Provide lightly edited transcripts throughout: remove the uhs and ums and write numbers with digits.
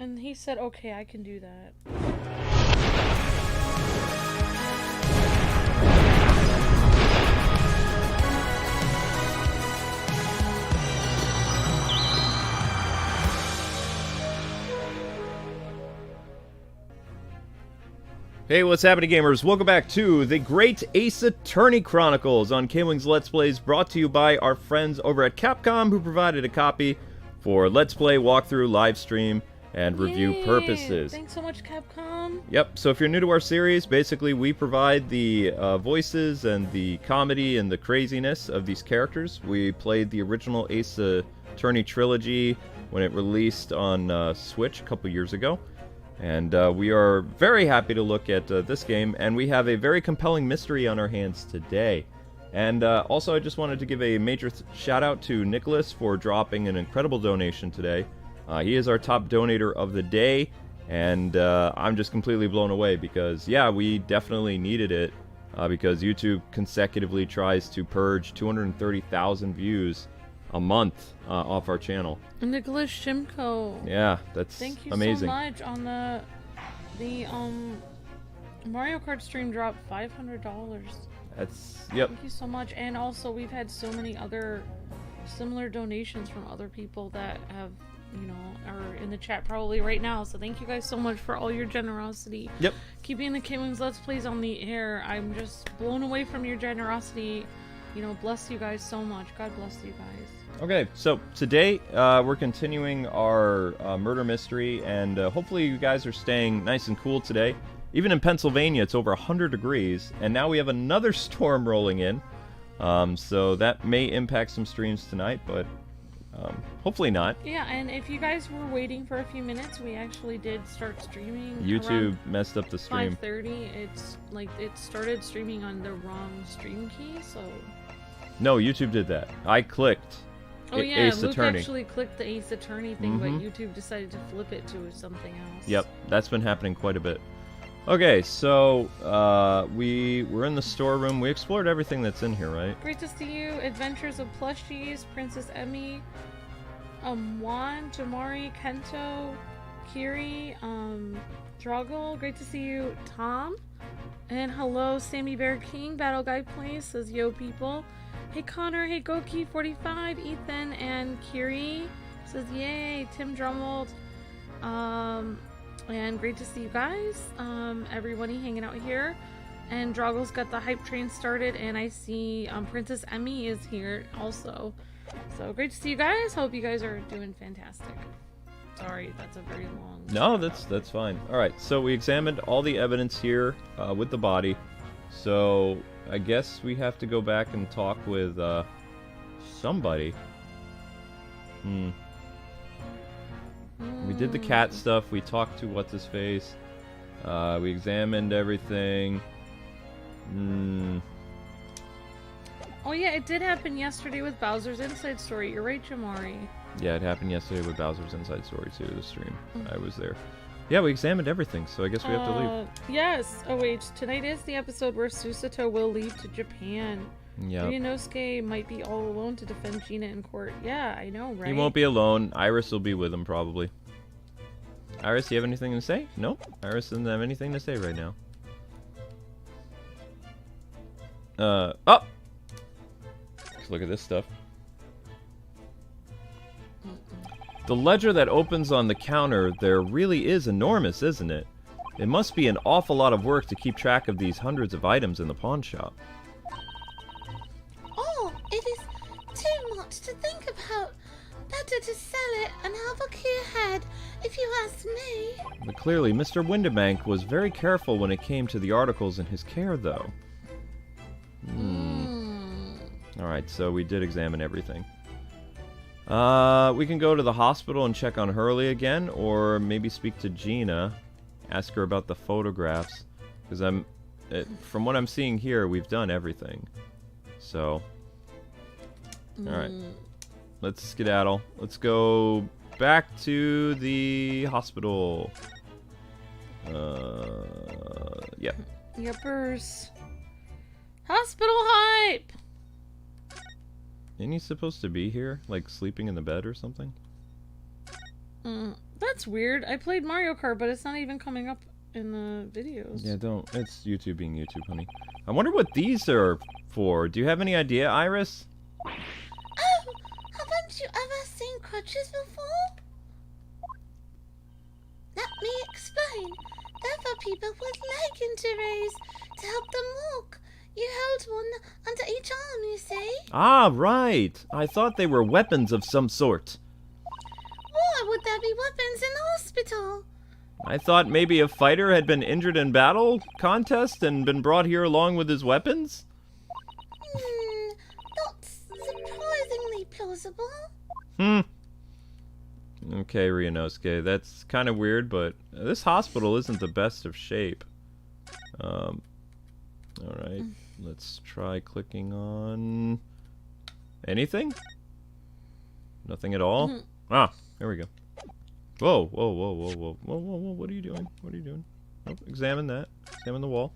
And he said, okay, I can do that. Hey, what's happening, gamers? Welcome back to the Great Ace Attorney Chronicles on KwingsLetsPlays, brought to you by our friends over at Capcom, who provided a copy for Let's Play, walkthrough, live stream, and review purposes. Thanks so much, Capcom. Yep, so if you're new to our series, basically we provide the voices and the comedy and the craziness of these characters. We played the original Ace Attorney Trilogy when it released on Switch a couple years ago. And we are very happy to look at this game, and we have a very compelling mystery on our hands today. And also, I just wanted to give a major shout out to Nicholas for dropping an incredible donation today. He is our top donator of the day, and I'm just completely blown away because, yeah, we definitely needed it because YouTube consecutively tries to purge 230,000 views a month off our channel. Nicholas Shimko. Yeah, that's Thank you amazing. so much. On the Mario Kart stream dropped $500. That's, yep. Thank you so much. And also, we've had so many other similar donations from other people that have, you know, are in the chat probably right now. So thank you guys so much for all your generosity. Yep. Keeping the Kwings Let's Plays on the air. I'm just blown away from your generosity. You know, bless you guys so much. God bless you guys. Okay, so today we're continuing our murder mystery, and hopefully you guys are staying nice and cool today. Even in Pennsylvania, it's over 100 degrees, and now we have another storm rolling in. So that may impact some streams tonight, but hopefully not. Yeah, and if you guys were waiting for a few minutes, we actually did start streaming. YouTube messed up the stream. 5:30. It's like it started streaming on the wrong stream key, so. No, YouTube did that. I clicked. Oh yeah, Ace Luke Attorney. actually clicked the Ace Attorney thing, but YouTube decided to flip it to something else. Yep, that's been happening quite a bit. Okay, so we're in the storeroom. We explored everything that's in here, right? Great to see you. Adventures of Plushies, Princess Emmy, Juan, Jamari, Kento, Kiri, Droggle. Great to see you, Tom. And hello, Sammy Bear King. Battle Guy Plays says, yo people. Hey Connor, hey Goki45, Ethan, and Kiri says yay, Tim Drummold, and great to see you guys, everybody hanging out here, and Droggle's got the hype train started, and I see Princess Emmy is here also, so great to see you guys. Hope you guys are doing fantastic. Sorry, that's a very long... No, that's fine. Alright, so we examined all the evidence here with the body, so I guess we have to go back and talk with somebody. We did the cat stuff. We talked to what's-his-face. We examined everything. Oh yeah, it did happen yesterday with Bowser's Inside Story. You're right, Jamari. Yeah, it happened yesterday with Bowser's Inside Story too, the stream. I was there. Yeah, we examined everything, so I guess we have to leave. Yes. Oh wait, tonight is the episode where Susato will leave to Japan. Yeah. Ryunosuke might be all alone to defend Gina in court. Yeah, I know, right? He won't be alone. Iris will be with him, probably. Iris, do you have anything to say? Nope. Iris doesn't have anything to say right now. Oh! Let's look at this stuff. The ledger that opens on the counter there really is enormous, isn't it? It must be an awful lot of work to keep track of these hundreds of items in the pawn shop. Oh, it is too much to think about. Better to sell it and have a clear head, if you ask me. But clearly, Mr. Windibank was very careful when it came to the articles in his care, though. Alright, so we did examine everything. We can go to the hospital and check on Hurley again, or maybe speak to Gina, ask her about the photographs, because from what I'm seeing here, we've done everything. So, alright, let's skedaddle. Let's go back to the hospital. Yep. Yuppers. Hospital hype! Isn't he supposed to be here? Like, sleeping in the bed or something? That's weird. I played Mario Kart, but it's not even coming up in the videos. Yeah, don't. It's YouTube being YouTube, honey. I wonder what these are for. Do you have any idea, Iris? Oh, haven't you ever seen crutches before? Let me explain. They're for people with leg injuries to help them walk. You hold one under each arm, you see? Ah, right. I thought they were weapons of some sort. Why would there be weapons in the hospital? I thought maybe a fighter had been injured in battle contest and been brought here along with his weapons? Not surprisingly plausible. Okay, Ryunosuke, that's kind of weird, but this hospital isn't the best of shape. Alright, let's try clicking on... anything? Nothing at all? Ah, there we go. Whoa, whoa, whoa, whoa, whoa, whoa, whoa, whoa, what are you doing? What are you doing? Oh, examine that. Examine the wall.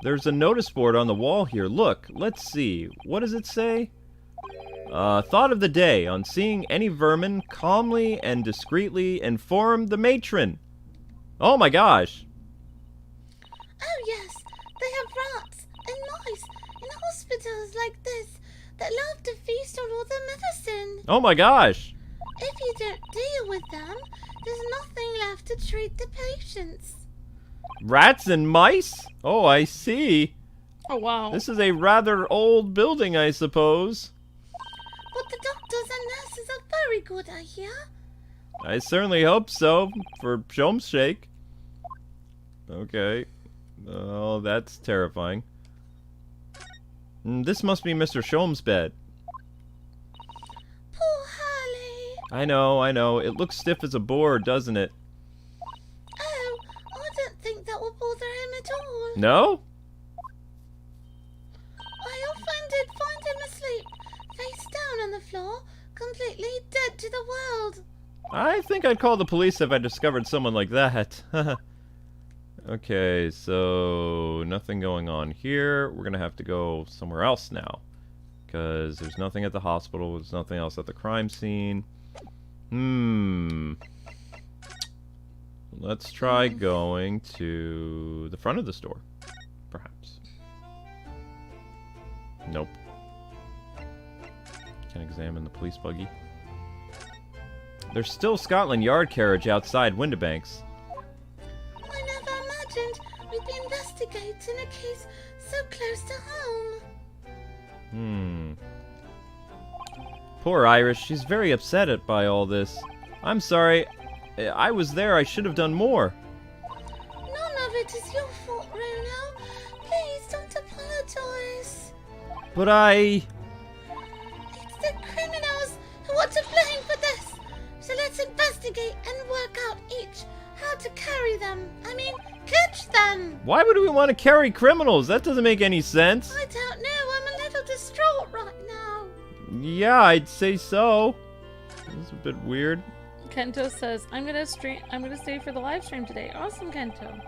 There's a notice board on the wall here. Look, let's see. What does it say? Thought of the day. On seeing any vermin, calmly and discreetly inform the matron. Oh my gosh. Oh yes, they have rats and mice in hospitals like this that love to feast on all the medicine. Oh my gosh. If you don't deal with them, there's nothing left to treat the patients. Rats and mice? Oh, I see. Oh, wow. This is a rather old building, I suppose. But the doctors and nurses are very good, I hear. I certainly hope so, for Shom's sake. Okay. Oh, that's terrifying. This must be Mr. Shom's bed. Poor Hurley. I know. It looks stiff as a board, doesn't it? Oh, I don't think that will bother him at all. No? I often did find him asleep, face down on the floor, completely dead to the world. I think I'd call the police if I discovered someone like that. Okay, so nothing going on here. We're gonna have to go somewhere else now, because there's nothing at the hospital. There's nothing else at the crime scene. Let's try going to the front of the store, perhaps. Nope. Can examine the police buggy. There's still Scotland Yard carriage outside Windibanks. I never imagined we'd be investigating a case so close to home. Poor Iris, she's very upset by all this. I'm sorry. I was there. I should have done more. None of it is your fault, Runo. Please don't apologize. But I... It's the criminals who are to blame for this. So let's investigate and work out each how to carry them. I mean, catch them. Why would we want to carry criminals? That doesn't make any sense. I don't know. I'm a little distraught right now. Yeah, I'd say so. It's a bit weird. Kento says, I'm gonna stay for the live stream today. Awesome, Kento.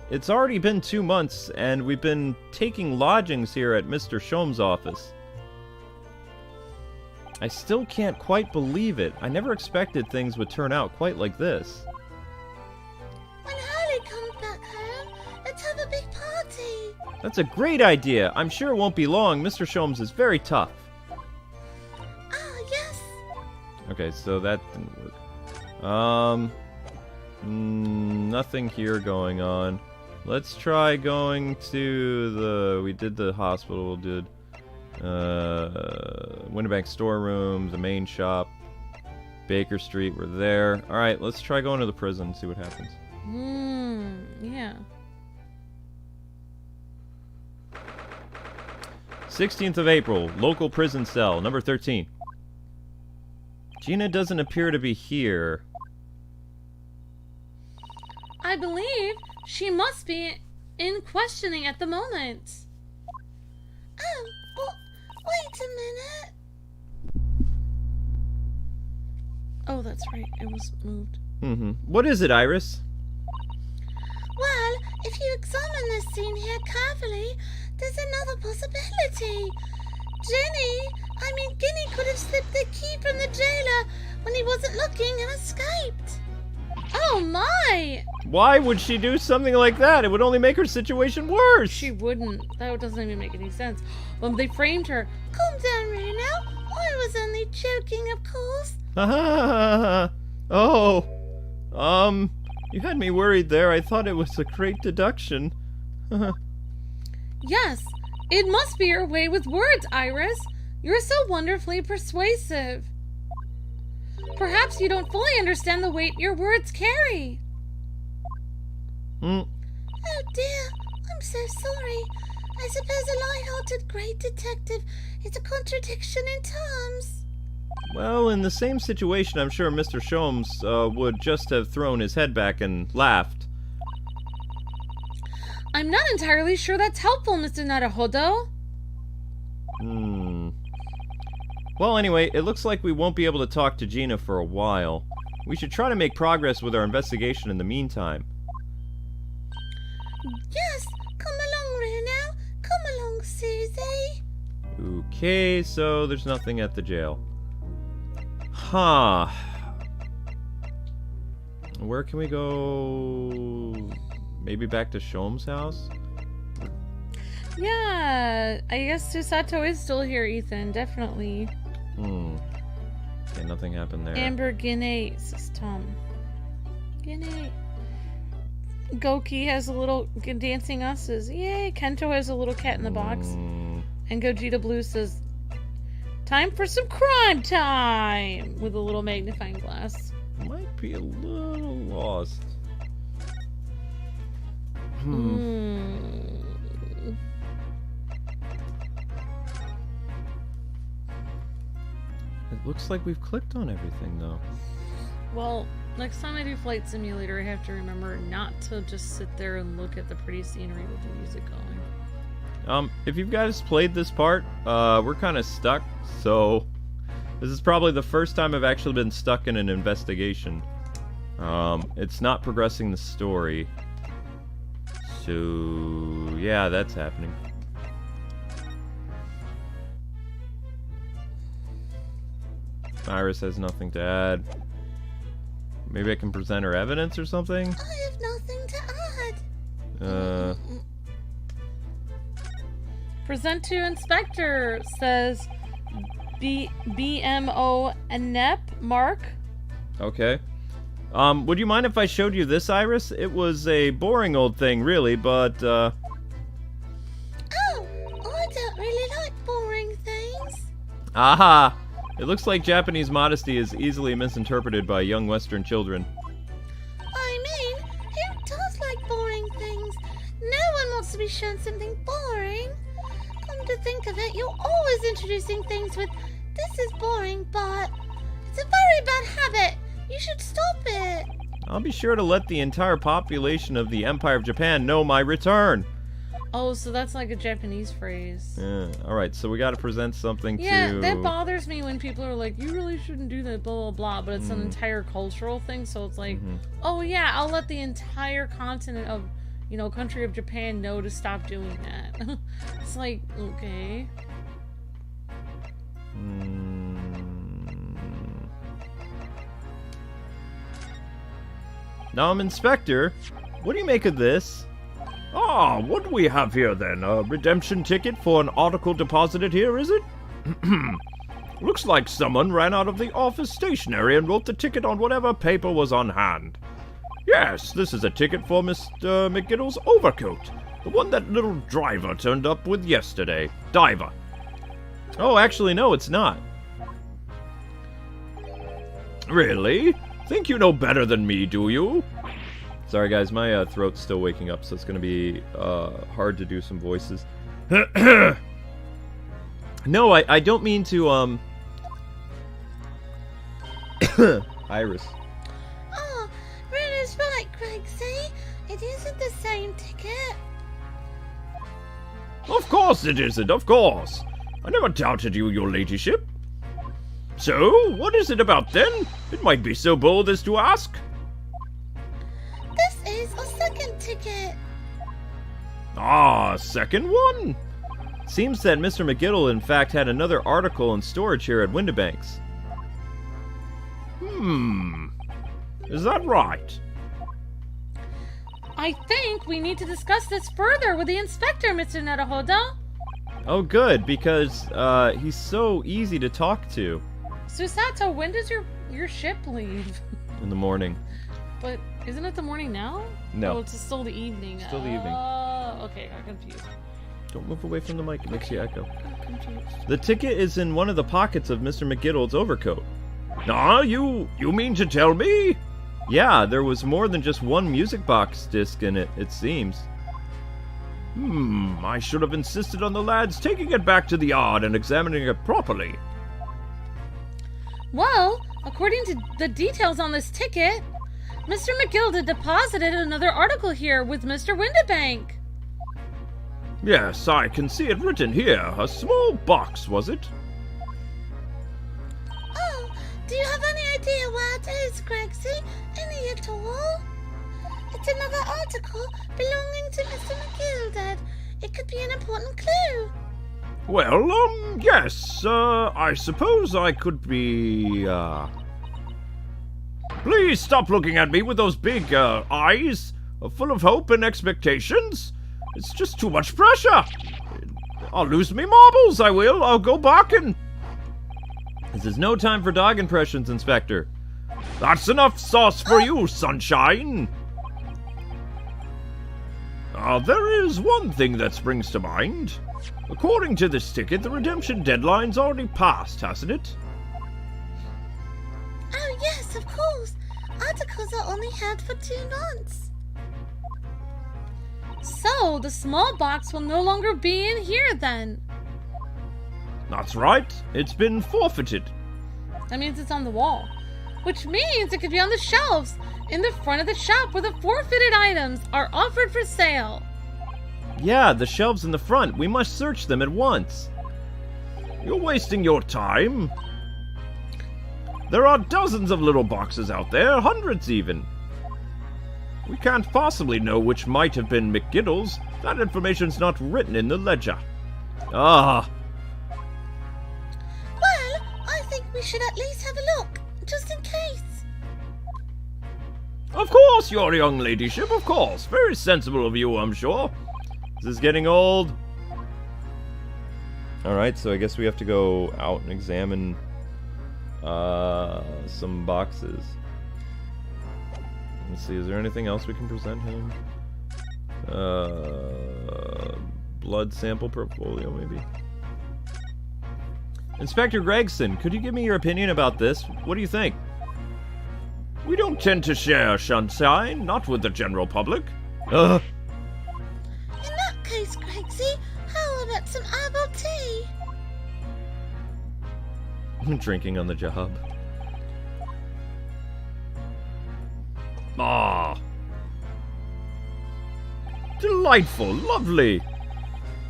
It's already been 2 months, and we've been taking lodgings here at Mr. Shom's office. I still can't quite believe it. I never expected things would turn out quite like this. When Harley comes back home, let's have a big party. That's a great idea. I'm sure it won't be long. Mr. Shom's is very tough. Ah, yes. Okay, so that didn't work. Nothing here going on. Let's try going to the... We did the hospital, did... Windibank storeroom, the main shop, Baker Street, we're there. Alright, let's try going to the prison, see what happens. Yeah. 16th of April, local prison cell, number 13. Gina doesn't appear to be here. I believe she must be in questioning at the moment. Oh, well, wait a minute. Oh, that's right. It was moved. What is it, Iris? Well, if you examine this scene here carefully, there's another possibility. Jenny I mean, Guinea could have slipped the key from the jailer when he wasn't looking and escaped. Oh my! Why would she do something like that? It would only make her situation worse. She wouldn't. That doesn't even make any sense. Well, they framed her. Calm down, Reno. I was only joking, of course. Oh. You had me worried there. I thought it was a great deduction. Yes, it must be your way with words, Iris. You're so wonderfully persuasive. Perhaps you don't fully understand the weight your words carry. Oh dear, I'm so sorry. I suppose a light-hearted great detective is a contradiction in terms. Well, in the same situation, I'm sure Mr. Sholmes would just have thrown his head back and laughed. I'm not entirely sure that's helpful, Mr. Naruhodo. Well, anyway, it looks like we won't be able to talk to Gina for a while. We should try to make progress with our investigation in the meantime. Yes, come along, Reno. Come along, Susie. Okay, so there's nothing at the jail. Huh. Where can we go? Maybe back to Sholmes' house? Yeah, I guess Susato is still here, Ethan. Definitely. Okay, nothing happened there. Amber Guinea, says Tom. Guinea. Goki has a little dancing us says, yay. Kento has a little cat in the box. And Gogeta Blue says, time for some crime time! With a little magnifying glass. Might be a little lost. It looks like we've clicked on everything, though. Well, next time I do Flight Simulator, I have to remember not to just sit there and look at the pretty scenery with the music going. If you guys played this part, we're kind of stuck, so this is probably the first time I've actually been stuck in an investigation. It's not progressing the story. So, yeah, that's happening. Iris has nothing to add. Maybe I can present her evidence or something? I have nothing to add. Present to Inspector, says BMO Anep Mark. Okay. Would you mind if I showed you this, Iris? It was a boring old thing, really, but, Oh, I don't really like boring things. Aha! It looks like Japanese modesty is easily misinterpreted by young Western children. I mean, who does like boring things? No one wants to be shown something boring. Come to think of it, you're always introducing things with, this is boring, but it's a very bad habit. You should stop it. I'll be sure to let the entire population of the Empire of Japan know my return. Oh, so that's like a Japanese phrase. Yeah, alright, so we gotta present something to... Yeah, that bothers me when people are like, you really shouldn't do that, blah, blah, blah, but it's an entire cultural thing, so it's like, oh yeah, I'll let the entire continent of, you know, country of Japan know to stop doing that. It's like, okay. Now, Inspector, what do you make of this? Ah, what do we have here then? A redemption ticket for an article deposited here, is it? Looks like someone ran out of the office stationery and wrote the ticket on whatever paper was on hand. Yes, this is a ticket for Mr. McGiddle's overcoat. The one that little driver turned up with yesterday. Diver. Oh, actually, no, it's not. Really? Think you know better than me, do you? Sorry, guys, my throat's still waking up, so it's gonna be hard to do some voices. No, I don't mean to, Iris. Oh, Reno's right, Craigsy. It isn't the same ticket. Of course it isn't, of course. I never doubted you, your ladyship. So, what is it about then? It might be so bold as to ask. This is a second ticket. Ah, second one? Seems that Mr. McGiddle, in fact, had another article in storage here at Windibanks. Is that right? I think we need to discuss this further with the inspector, Mr. Naruhodo. Oh, good, because he's so easy to talk to. Susato, when does your ship leave? In the morning. But isn't it the morning now? No. Oh, it's still the evening. Still the evening. Okay, I'm confused. Don't move away from the mic, it makes you echo. I'm confused. The ticket is in one of the pockets of Mr. McGiddle's overcoat. Ah, you mean to tell me? Yeah, there was more than just one music box disc in it, it seems. I should have insisted on the lads taking it back to the yard and examining it properly. Well, according to the details on this ticket, Mr. McGill had deposited another article here with Mr. Windibank. Yes, I can see it written here. A small box, was it? Oh, do you have any idea where it is, Gregsy? Any at all? It's another article belonging to Mr. McGill, Dad. It could be an important clue. Well, yes, I suppose I could be, Please stop looking at me with those big, eyes, full of hope and expectations. It's just too much pressure. I'll lose me marbles, I will. I'll go back and... This is no time for dog impressions, Inspector. That's enough sauce for you, sunshine. There is one thing that springs to mind. According to this ticket, the redemption deadline's already passed, hasn't it? Oh, yes, of course. Articles are only held for 2 months. So, the small box will no longer be in here then. That's right. It's been forfeited. That means it's on the wall. Which means it could be on the shelves in the front of the shop where the forfeited items are offered for sale. Yeah, the shelves in the front. We must search them at once. You're wasting your time. There are dozens of little boxes out there, hundreds even. We can't possibly know which might have been McGiddle's. That information's not written in the ledger. Ah. Well, I think we should at least have a look, just in case. Of course, your young ladyship, of course. Very sensible of you, I'm sure. This is getting old. Alright, so I guess we have to go out and examine some boxes. Let's see, is there anything else we can present him? Blood sample portfolio, maybe? Inspector Gregson, could you give me your opinion about this? What do you think? We don't tend to share sunshine, not with the general public. In that case, Gregsy, how about some herbal tea? Drinking on the job. Ah. Delightful, lovely.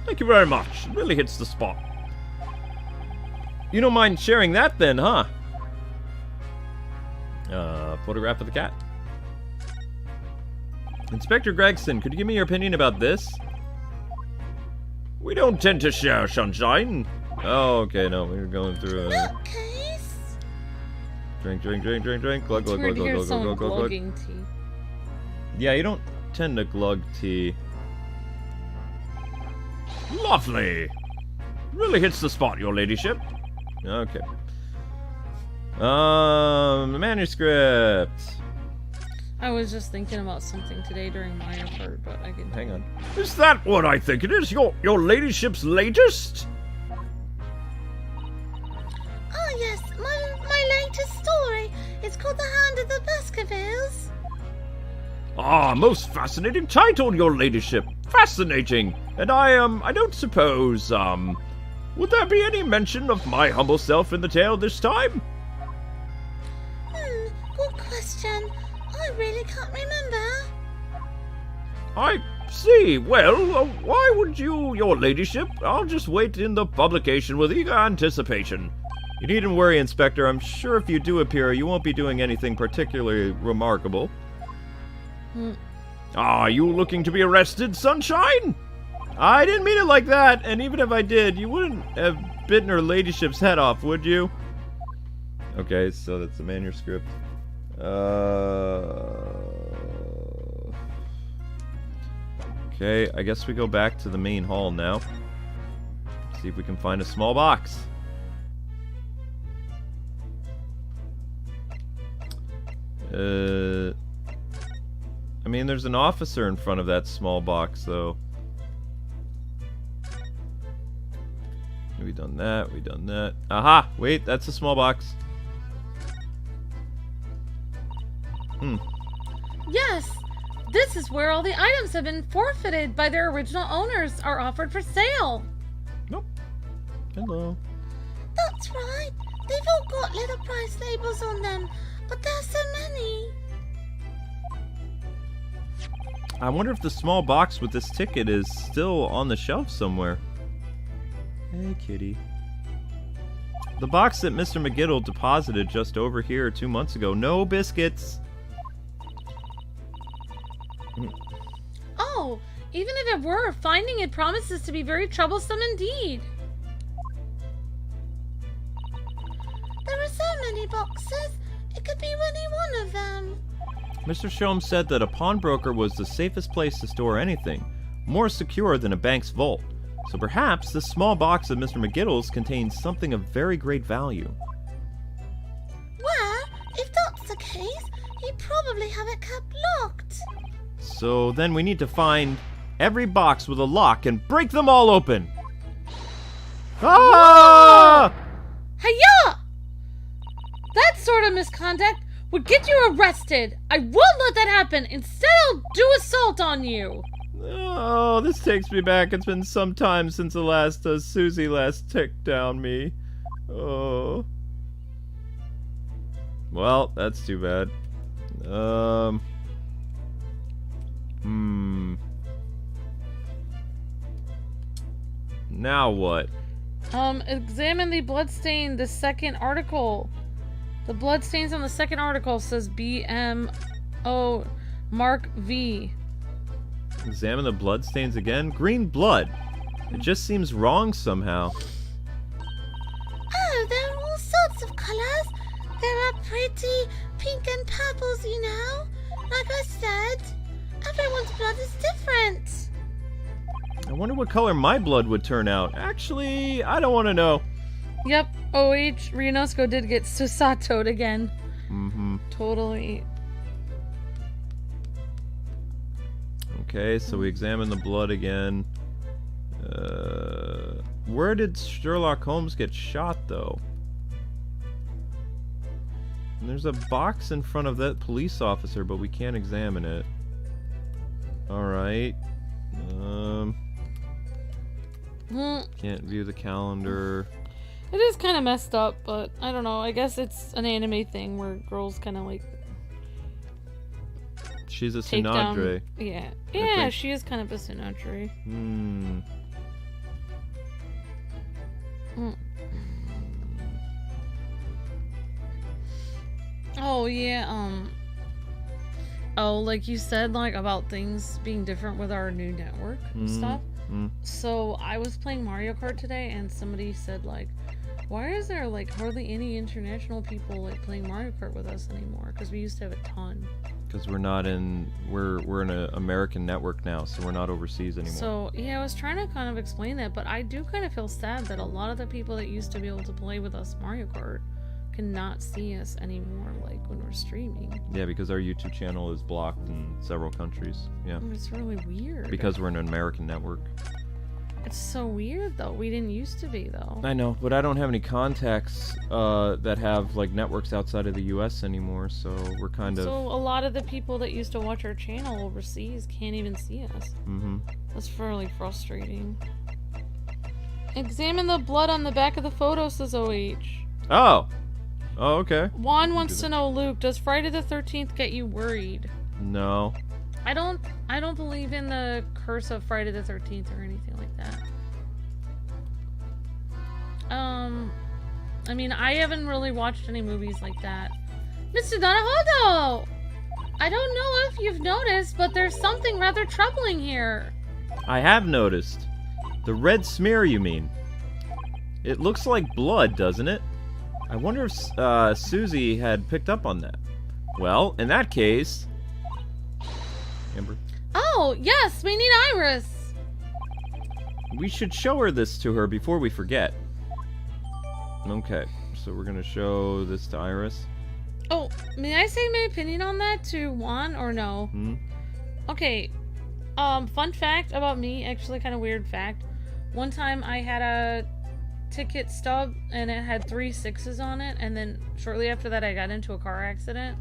Thank you very much. It really hits the spot. You don't mind sharing that then, huh? Photograph of the cat. Inspector Gregson, could you give me your opinion about this? We don't tend to share sunshine. Oh, okay, no, we were going through a... Nutcase? Drink, drink, drink, drink, drink. Glug, glug, It's weird glug, to hear glug, glug, someone glug, glug, glug. glugging tea. Yeah, you don't tend to glug tea. Lovely. Really hits the spot, your ladyship. Okay. Manuscript. I was just thinking about something today during my effort, but I can... Hang on. Is that what I think it is? Your ladyship's latest? Oh, yes, my latest story. It's called The Hand of the Baskervilles. Ah, most fascinating title, your ladyship. Fascinating. And I don't suppose, would there be any mention of my humble self in the tale this time? Good question. I really can't remember. I see. Well, why would you, your ladyship? I'll just wait in the publication with eager anticipation. You needn't worry, Inspector. I'm sure if you do appear, you won't be doing anything particularly remarkable. Are you looking to be arrested, sunshine? I didn't mean it like that, and even if I did, you wouldn't have bitten her ladyship's head off, would you? Okay, so that's the manuscript. Okay, I guess we go back to the main hall now. See if we can find a small box. I mean, there's an officer in front of that small box, though. We done that, we done that. Aha! Wait, that's a small box. Yes! This is where all the items have been forfeited by their original owners are offered for sale. Nope. Hello. That's right. They've all got little price labels on them, but there's so many. I wonder if the small box with this ticket is still on the shelf somewhere. Hey, kitty. The box that Mr. McGiddle deposited just over here 2 months ago. No biscuits. Oh, even if it were, finding it promises to be very troublesome indeed. There are so many boxes. It could be any one of them. Mr. Shom said that a pawnbroker was the safest place to store anything, more secure than a bank's vault. So perhaps this small box of Mr. McGiddle's contains something of very great value. Well, if that's the case, he'd probably have it kept locked. So then we need to find every box with a lock and break them all open. Ah! Hiya! That sort of misconduct would get you arrested. I won't let that happen. Instead, I'll do assault on you. Oh, this takes me back. It's been some time since the last Susie last ticked down me. Oh. Well, that's too bad. Now what? Examine the bloodstain, the second article. The bloodstains on the second article says BMO Mark V. Examine the bloodstains again? Green blood. It just seems wrong somehow. Oh, there are all sorts of colors. There are pretty pink and purples, you know. Like I said, everyone's blood is different. I wonder what color my blood would turn out. Actually, I don't want to know. Yep, OH, Ryunosuke did get Susato'd again. Mm-hmm. Totally. Okay, so we examine the blood again. Where did Sherlock Holmes get shot, though? And there's a box in front of that police officer, but we can't examine it. Alright. Can't view the calendar. It is kind of messed up, but I don't know. I guess it's an anime thing where girls kind of like She's a take Sinadre. down. Yeah, she is kind of a Sinadre. Oh yeah. Oh, like you said, like about things being different with our new network and stuff. So I was playing Mario Kart today, and somebody said like, why is there like hardly any international people like playing Mario Kart with us anymore? Because we used to have a ton. Because we're not in, we're in an American network now, so we're not overseas anymore. So yeah, I was trying to kind of explain that, but I do kind of feel sad that a lot of the people that used to be able to play with us Mario Kart cannot see us anymore, like when we're streaming. Yeah, because our YouTube channel is blocked in several countries. Yeah. It's really weird. Because we're in an American network. It's so weird though. We didn't used to be though. I know, but I don't have any contacts that have like networks outside of the US anymore, so we're kind of... So a lot of the people that used to watch our channel overseas can't even see us. That's really frustrating. Examine the blood on the back of the photo, says OH. Oh! Oh, okay. Juan wants to know, Luke, does Friday the 13th get you worried? No. I don't believe in the curse of Friday the 13th or anything like that. I mean, I haven't really watched any movies like that. Mr. Naruhodo! I don't know if you've noticed, but there's something rather troubling here. I have noticed. The red smear, you mean? It looks like blood, doesn't it? I wonder if Susie had picked up on that. Well, in that case... Amber? Oh, yes, we need Iris. We should show her this to her before we forget. Okay, so we're gonna show this to Iris. Oh, may I say my opinion on that to Juan or no? Hmm? Okay, fun fact about me, actually kind of weird fact. One time I had a ticket stub and it had 3 6s on it, and then shortly after that I got into a car accident.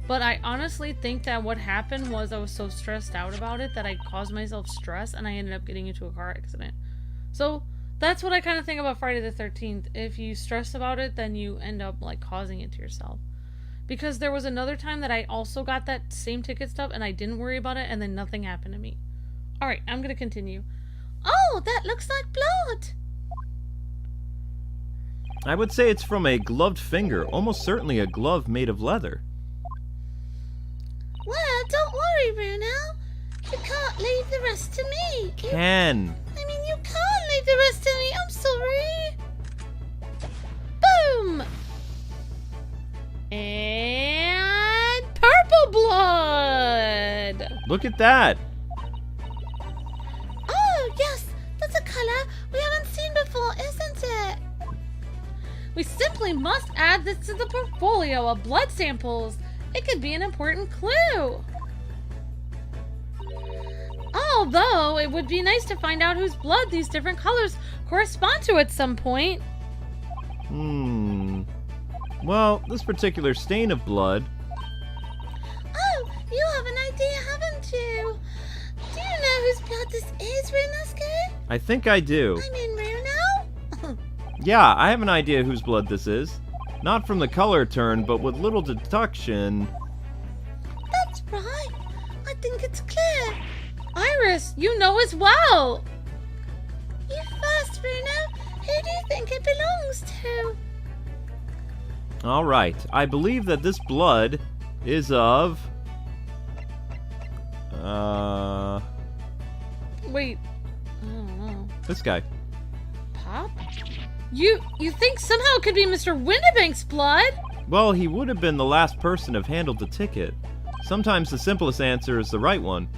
But I honestly think that what happened was I was so stressed out about it that I caused myself stress and I ended up getting into a car accident. So that's what I kind of think about Friday the 13th. If you stress about it, then you end up like causing it to yourself. Because there was another time that I also got that same ticket stub and I didn't worry about it and then nothing happened to me. Alright, I'm gonna continue. Oh, that looks like blood. I would say it's from a gloved finger, almost certainly a glove made of leather. Well, don't worry, Bruno. You can't leave the rest to me. Can. I mean, you can't leave the rest to me. I'm sorry. Boom! And purple blood! Look at that! Oh, yes. That's a color we haven't seen before, isn't it? We simply must add this to the portfolio of blood samples. It could be an important clue. Although, it would be nice to find out whose blood these different colors correspond to at some point. Well, this particular stain of blood... Oh, you have an idea, haven't you? Do you know whose blood this is, Ryunosuke? I think I do. I mean, Ryuno? Yeah, I have an idea whose blood this is. Not from the color turn, but with little deduction... That's right. I think it's clear. Iris, you know as well. You first, Bruno. Who do you think it belongs to? Alright, I believe that this blood is of... Wait, I don't know. this guy. Pop? You think somehow it could be Mr. Windibank's blood? Well, he would have been the last person to have handled the ticket. Sometimes the simplest answer is the right one.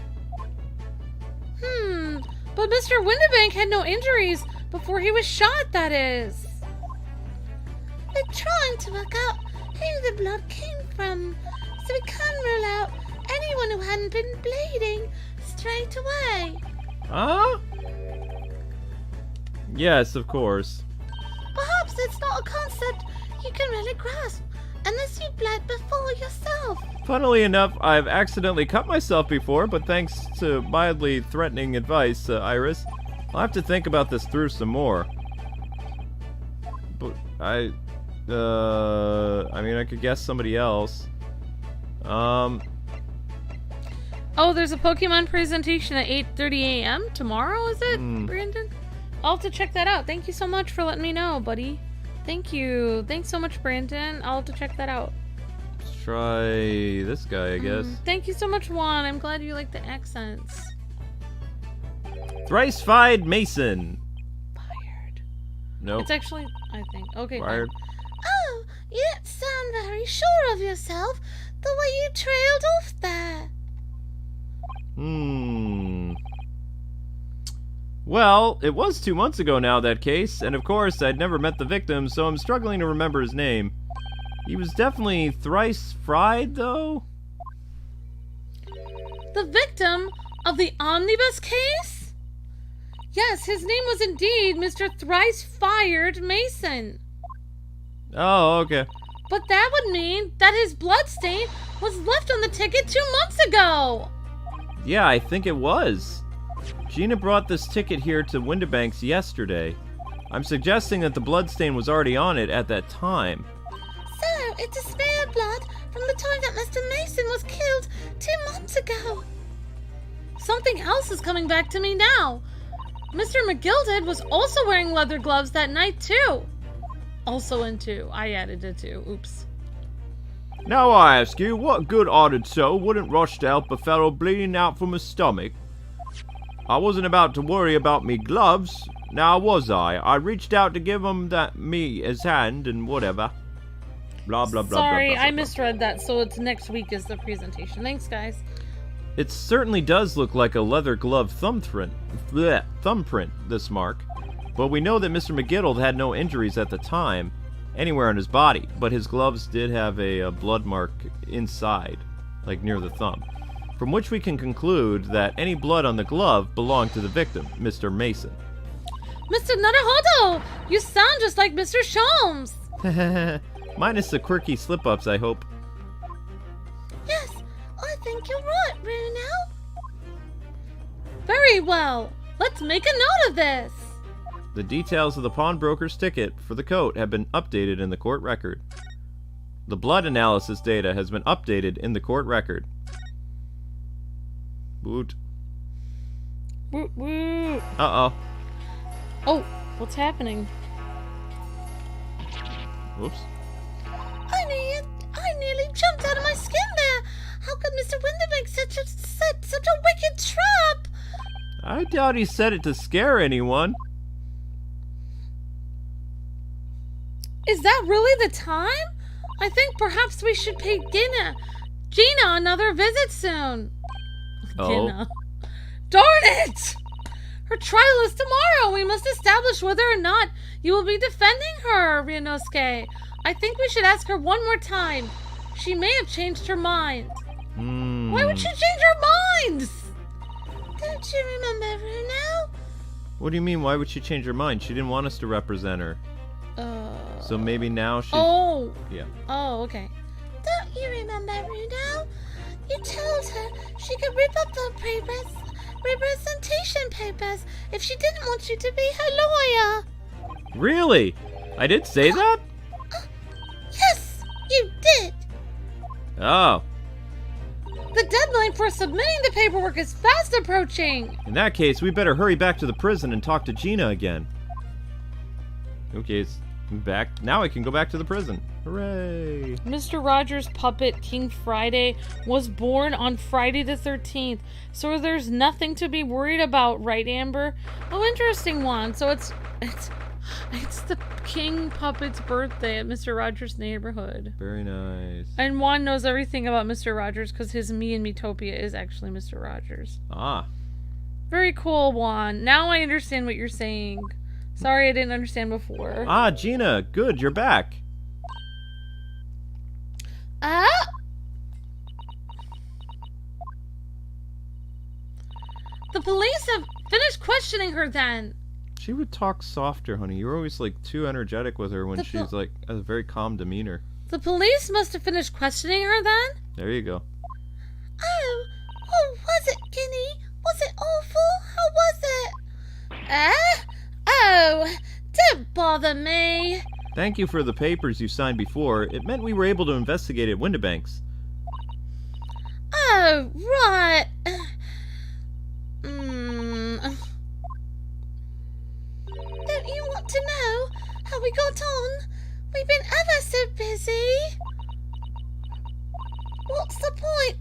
But Mr. Windibank had no injuries before he was shot, that is. We're trying to work out who the blood came from, so we can rule out anyone who hadn't been bleeding straight away. Huh? Yes, of course. Perhaps it's not a concept you can really grasp unless you bled before yourself. Funnily enough, I've accidentally cut myself before, but thanks to mildly threatening advice, Iris, I'll have to think about this through some more. But I mean, I could guess somebody else. Oh, there's a Pokemon presentation at 8:30 a.m. tomorrow, is it, Brandon? I'll have to check that out. Thank you so much for letting me know, buddy. Thank you. Thanks so much, Brandon. I'll have to check that out. Let's try this guy, I guess. Thank you so much, Juan. I'm glad you like the accents. Thrice-fied Mason. Fired. Nope. It's actually, I think. Okay, Fired. Oh, you don't sound very sure of yourself the way you trailed off there. Well, it was 2 months ago now, that case, and of course, I'd never met the victim, so I'm struggling to remember his name. He was definitely thrice fried, though? The victim of the omnibus case? Yes, his name was indeed Mr. Thrice-Fired Mason. Oh, okay. But that would mean that his bloodstain was left on the ticket 2 months ago. Yeah, I think it was. Gina brought this ticket here to Windibank's yesterday. I'm suggesting that the bloodstain was already on it at that time. So, it's a smear of blood from the time that Mr. Mason was killed 2 months ago. Something else is coming back to me now. Mr. McGilded was also wearing leather gloves that night, too. Also in 2. I added a 2. Oops. Now I ask you, what good-hearted soul wouldn't rush to help a fellow bleeding out from his stomach? I wasn't about to worry about me gloves. Now was I? I reached out to give him his hand and whatever. Blah, blah, blah, Sorry, blah, blah, blah, I blah. misread that, so it's next week is the presentation. Thanks, guys. It certainly does look like a leather glove thumbprint, this mark. But we know that Mr. McGiddle had no injuries at the time, anywhere on his body, but his gloves did have a blood mark inside, like near the thumb, from which we can conclude that any blood on the glove belonged to the victim, Mr. Mason. Mr. Naruhodo, you sound just like Mr. Sholmes. Minus the quirky slip-ups, I hope. Yes, I think you're right, Bruno. Very well. Let's make a note of this. The details of the pawnbroker's ticket for the coat have been updated in the court record. The blood analysis data has been updated in the court record. Woot. Woot woot. Uh-oh. Oh, what's happening? Whoops. I nearly jumped out of my skin there. How could Mr. Winder make such a wicked trap? I doubt he said it to scare anyone. Is that really the time? I think perhaps we should pay Gina another visit soon. Oh. Gina. Darn it! Her trial is tomorrow. We must establish whether or not you will be defending her, Ryunosuke. I think we should ask her one more time. She may have changed her mind. Why would she change her mind? Don't you remember, Bruno? What do you mean, why would she change her mind? She didn't want us to represent her. So maybe now she's... Oh. Yeah. Oh, okay. Don't you remember, Bruno? You told her she could rip up the representation papers if she didn't want you to be her lawyer. Really? I did say that? Yes, you did. Oh. The deadline for submitting the paperwork is fast approaching. In that case, we better hurry back to the prison and talk to Gina again. Okay, it's back. Now I can go back to the prison. Hooray! Mr. Rogers' puppet, King Friday, was born on Friday the 13th, so there's nothing to be worried about, right, Amber? Oh, interesting one. So it's the King puppet's birthday at Mr. Rogers' neighborhood. Very nice. And Juan knows everything about Mr. Rogers because his Me and Metopia is actually Mr. Rogers. Ah. Very cool, Juan. Now I understand what you're saying. Sorry I didn't understand before. Ah, Gina, good, you're back. The police have finished questioning her then. She would talk softer, honey. You're always like too energetic with her when she's like a very calm demeanor. The police must have finished questioning her then? There you go. Oh, was it, Guinea? Was it awful? How was it? Oh, don't bother me. Thank you for the papers you signed before. It meant we were able to investigate at Windibanks. Oh, right. Don't you want to know how we got on? We've been ever so busy. What's the point?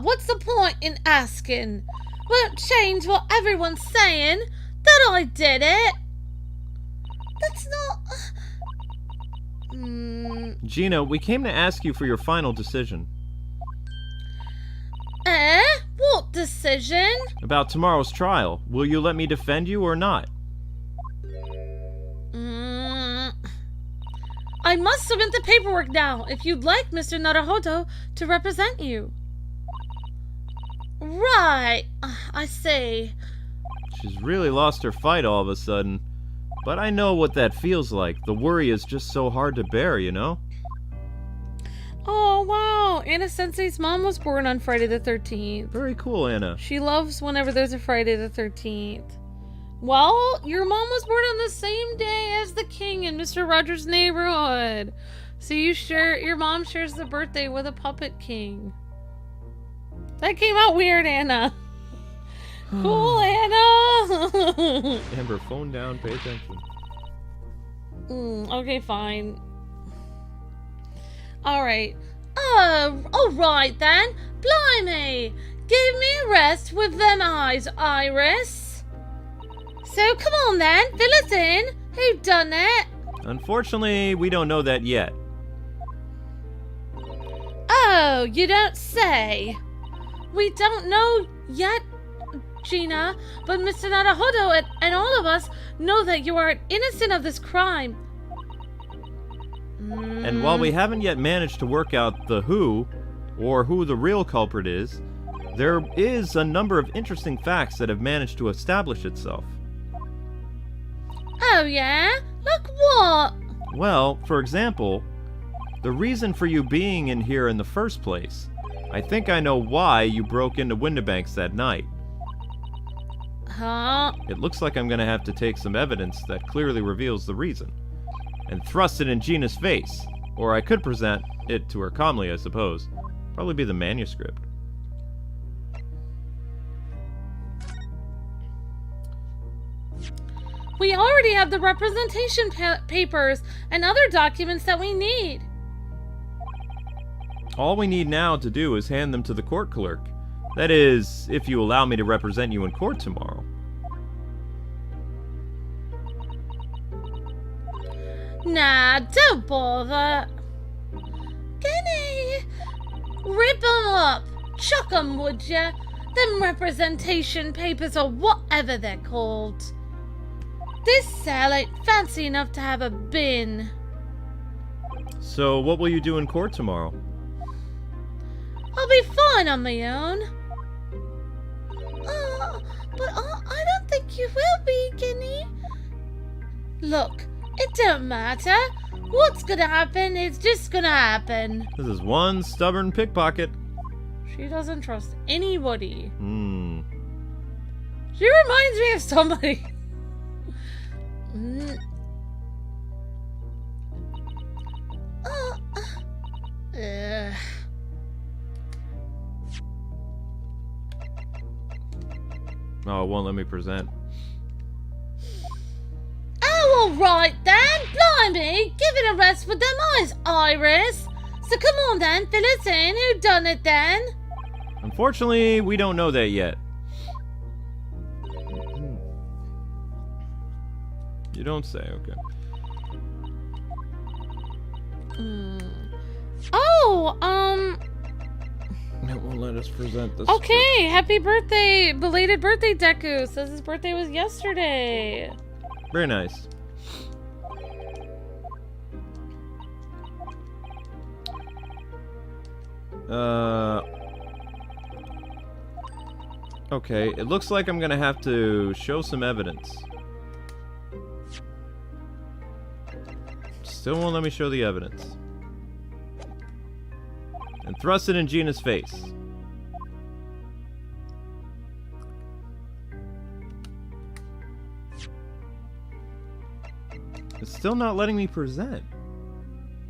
What's the point in asking? Won't change what everyone's saying that I did it. That's not... Gina, we came to ask you for your final decision. What decision? About tomorrow's trial. Will you let me defend you or not? I must submit the paperwork now if you'd like Mr. Naruhodo to represent you. Right, I see. She's really lost her fight all of a sudden. But I know what that feels like. The worry is just so hard to bear, you know? Oh, wow. Anna Sensei's mom was born on Friday the 13th. Very cool, Anna. She loves whenever there's a Friday the 13th. Well, your mom was born on the same day as the king in Mr. Rogers' neighborhood. So your mom shares the birthday with a puppet king. That came out weird, Anna. Cool, Anna. Amber, phone down, pay attention. Okay, fine. Alright. Oh, alright then. Blimey! Give me a rest with them eyes, Iris. So come on then, fill us in. Who done it? Unfortunately, we don't know that yet. Oh, you don't say. We don't know yet, Gina, but Mr. Naruhodo and all of us know that you are innocent of this crime. And while we haven't yet managed to work out the who, or who the real culprit is, there is a number of interesting facts that have managed to establish itself. Oh yeah? Like what? Well, for example, the reason for you being in here in the first place. I think I know why you broke into Windibanks that night. Huh? It looks like I'm gonna have to take some evidence that clearly reveals the reason, and thrust it in Gina's face. Or I could present it to her calmly, I suppose. Probably be the manuscript. We already have the representation papers and other documents that we need. All we need now to do is hand them to the court clerk. That is, if you allow me to represent you in court tomorrow. Nah, don't bother. Kenny, rip 'em up. Chuck 'em, would ya? Them representation papers or whatever they're called. This cell ain't fancy enough to have a bin. So what will you do in court tomorrow? I'll be fine on my own. But I don't think you will be, Kenny. Look, it don't matter. What's gonna happen is just gonna happen. This is one stubborn pickpocket. She doesn't trust anybody. She reminds me of somebody. Oh, it won't let me present. Oh, alright then. Blimey, give it a rest with them eyes, Iris. So come on then, fill us in. Who done it then? Unfortunately, we don't know that yet. You don't say, okay. It won't let us present this. Okay, happy birthday, belated birthday, Deku. Says his birthday was yesterday. Very nice. Okay, it looks like I'm gonna have to show some evidence. Still won't let me show the evidence. And thrust it in Gina's face. It's still not letting me present.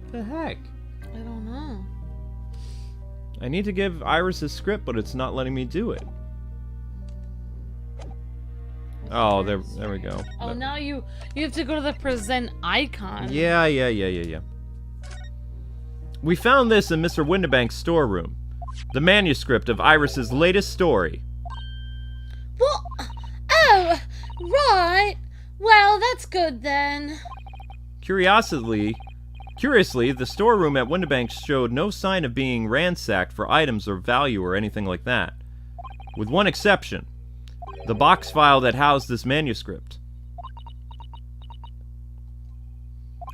What the heck? I don't know. I need to give Iris a script, but it's not letting me do it. Oh, there we go. Oh, now you have to go to the present icon. Yeah. We found this in Mr. Windibank's storeroom. The manuscript of Iris's latest story. What? Oh, right. Well, that's good then. Curiously, the storeroom at Windibank showed no sign of being ransacked for items of value or anything like that. With one exception. The box file that housed this manuscript.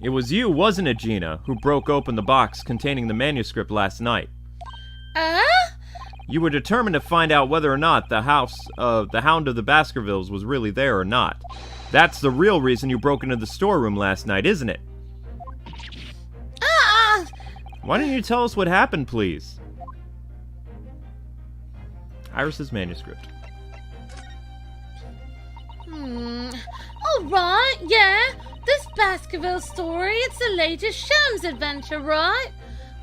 It was you, wasn't it, Gina, who broke open the box containing the manuscript last night? You were determined to find out whether or not the Hound of the Baskervilles was really there or not. That's the real reason you broke into the storeroom last night, isn't it? Why don't you tell us what happened, please? Iris's manuscript. Alright, yeah. This Baskerville story, it's the latest Shams adventure, right?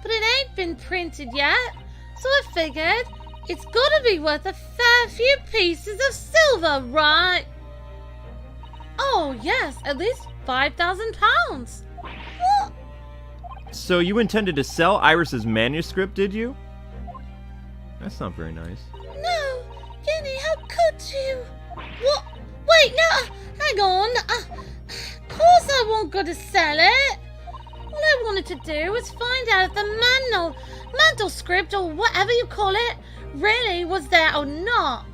But it ain't been printed yet. So I figured it's gotta be worth a fair few pieces of silver, right? Oh, yes, at least £5,000. What? So you intended to sell Iris's manuscript, did you? That's not very nice. No, Jenny, how could you? What? Wait, no, hang on. Of course I won't go to sell it. All I wanted to do was find out if the manuscript, or whatever you call it, really was there or not.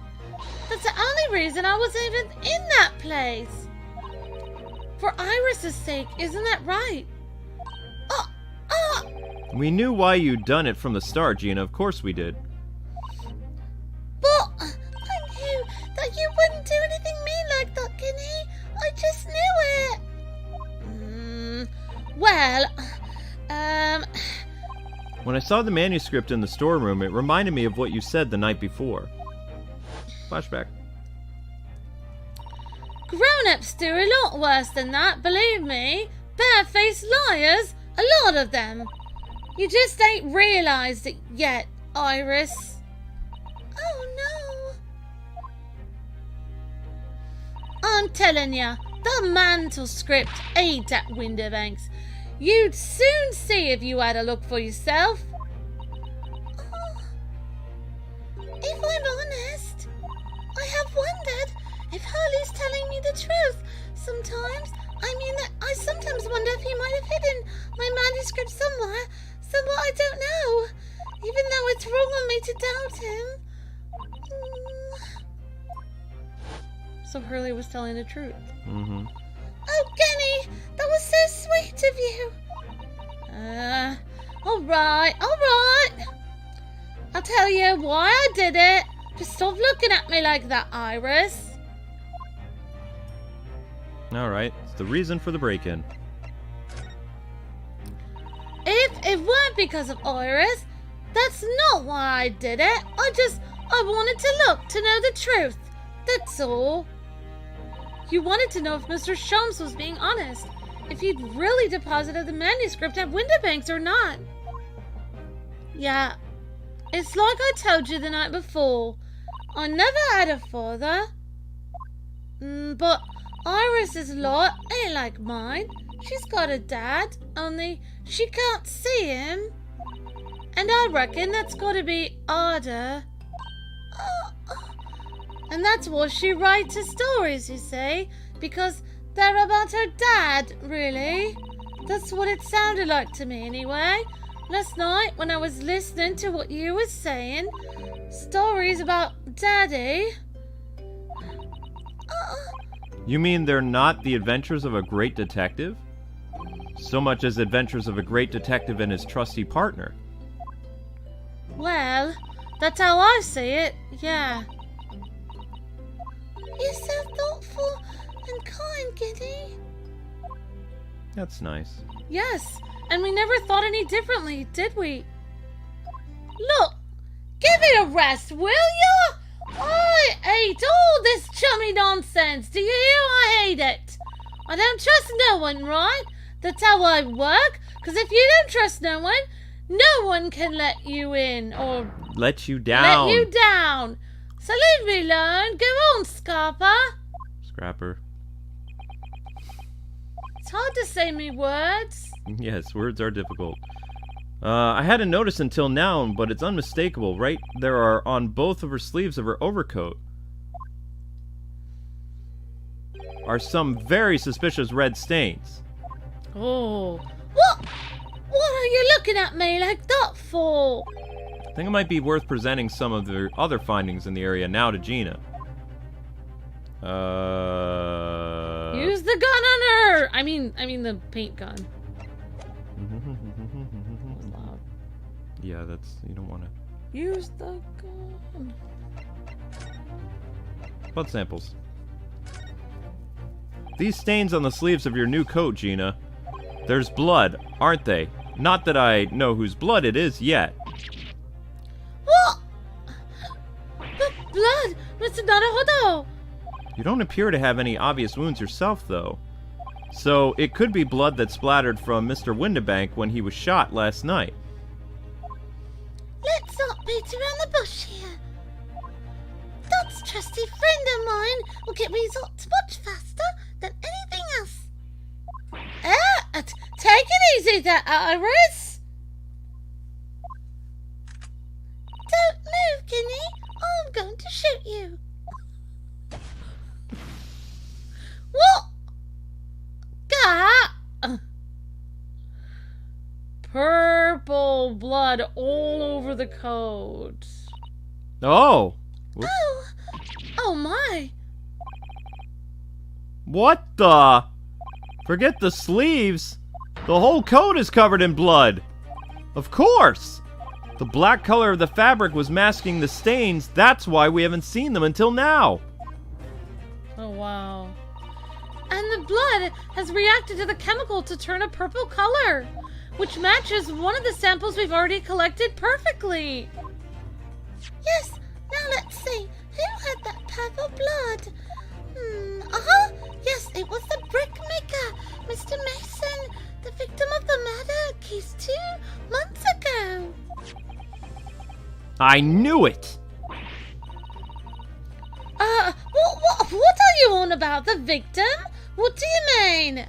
That's the only reason I was even in that place. For Iris's sake, isn't that right? We knew why you'd done it from the start, Gina. Of course we did. But I knew that you wouldn't do anything mean like that, Guinea. I just knew it. When I saw the manuscript in the storeroom, it reminded me of what you said the night before. Flashback. Grown-ups do a lot worse than that, believe me. Barefaced liars, a lot of them. You just ain't realised it yet, Iris. Oh no. I'm telling ya, the manuscript ain't at Winterbanks. You'd soon see if you had a look for yourself. If I'm honest, I have wondered if Hurley's telling me the truth sometimes. I sometimes wonder if he might have hidden my manuscript somewhere I don't know, even though it's wrong on me to doubt him. So Hurley was telling the truth. Mm-hmm. Oh, Kenny, that was so sweet of you. All right. I'll tell you why I did it. Just stop looking at me like that, Iris. Alright, it's the reason for the break-in. If it weren't because of Iris, that's not why I did it. I wanted to look to know the truth. That's all. You wanted to know if Mr. Shums was being honest, if he'd really deposited the manuscript at Winterbanks or not. Yeah, it's like I told you the night before. I never had a father. But Iris's lot ain't like mine. She's got a dad, only she can't see him. And I reckon that's gotta be harder. And that's why she writes her stories, you see, because they're about her dad, really. That's what it sounded like to me, anyway. Last night, when I was listening to what you were saying, stories about Daddy. You mean they're not the adventures of a great detective? So much as adventures of a great detective and his trusty partner. Well, that's how I see it, yeah. You're so thoughtful and kind, Giddy. That's nice. Yes, and we never thought any differently, did we? Look, give it a rest, will ya? I hate all this chummy nonsense. Do you hear? I hate it. I don't trust no one, right? That's how I work. Because if you don't trust no one can let you in or let you down. Let you down. So leave me alone. Go on, Scarpa. Scrapper. It's hard to say me words. Yes, words are difficult. I hadn't noticed until now, but it's unmistakable. Right there are on both of her sleeves of her overcoat are some very suspicious red stains. Oh. What are you looking at me like that for? I think it might be worth presenting some of the other findings in the area now to Gina. Use the gun on her! I mean the paint gun. That was loud. Yeah, that's... you don't want to... Use the gun. Blood samples. These stains on the sleeves of your new coat, Gina. There's blood, aren't they? Not that I know whose blood it is yet. What? The blood, Mr. Naruhodo! You don't appear to have any obvious wounds yourself, though. So, it could be blood that splattered from Mr. Winterbank when he was shot last night. Let's not beat around the bush here. That trusty friend of mine will get results much faster than anything else. Take it easy there, Iris. Don't move, blood all over the coat. Oh. Whoops. Oh my. What the? Forget the sleeves. The whole coat is covered in blood. Of course. The black color of the fabric was masking the stains. That's why we haven't seen them until now. Oh, wow. And the blood has reacted to the chemical to turn a purple color, which matches one of the samples we've already collected perfectly. Yes, now let's see. Who had that purple blood? Yes, it was the brickmaker, Mr. Mason, the victim of the murder case 2 months ago. I knew it. What are you on about? The victim? What do you mean?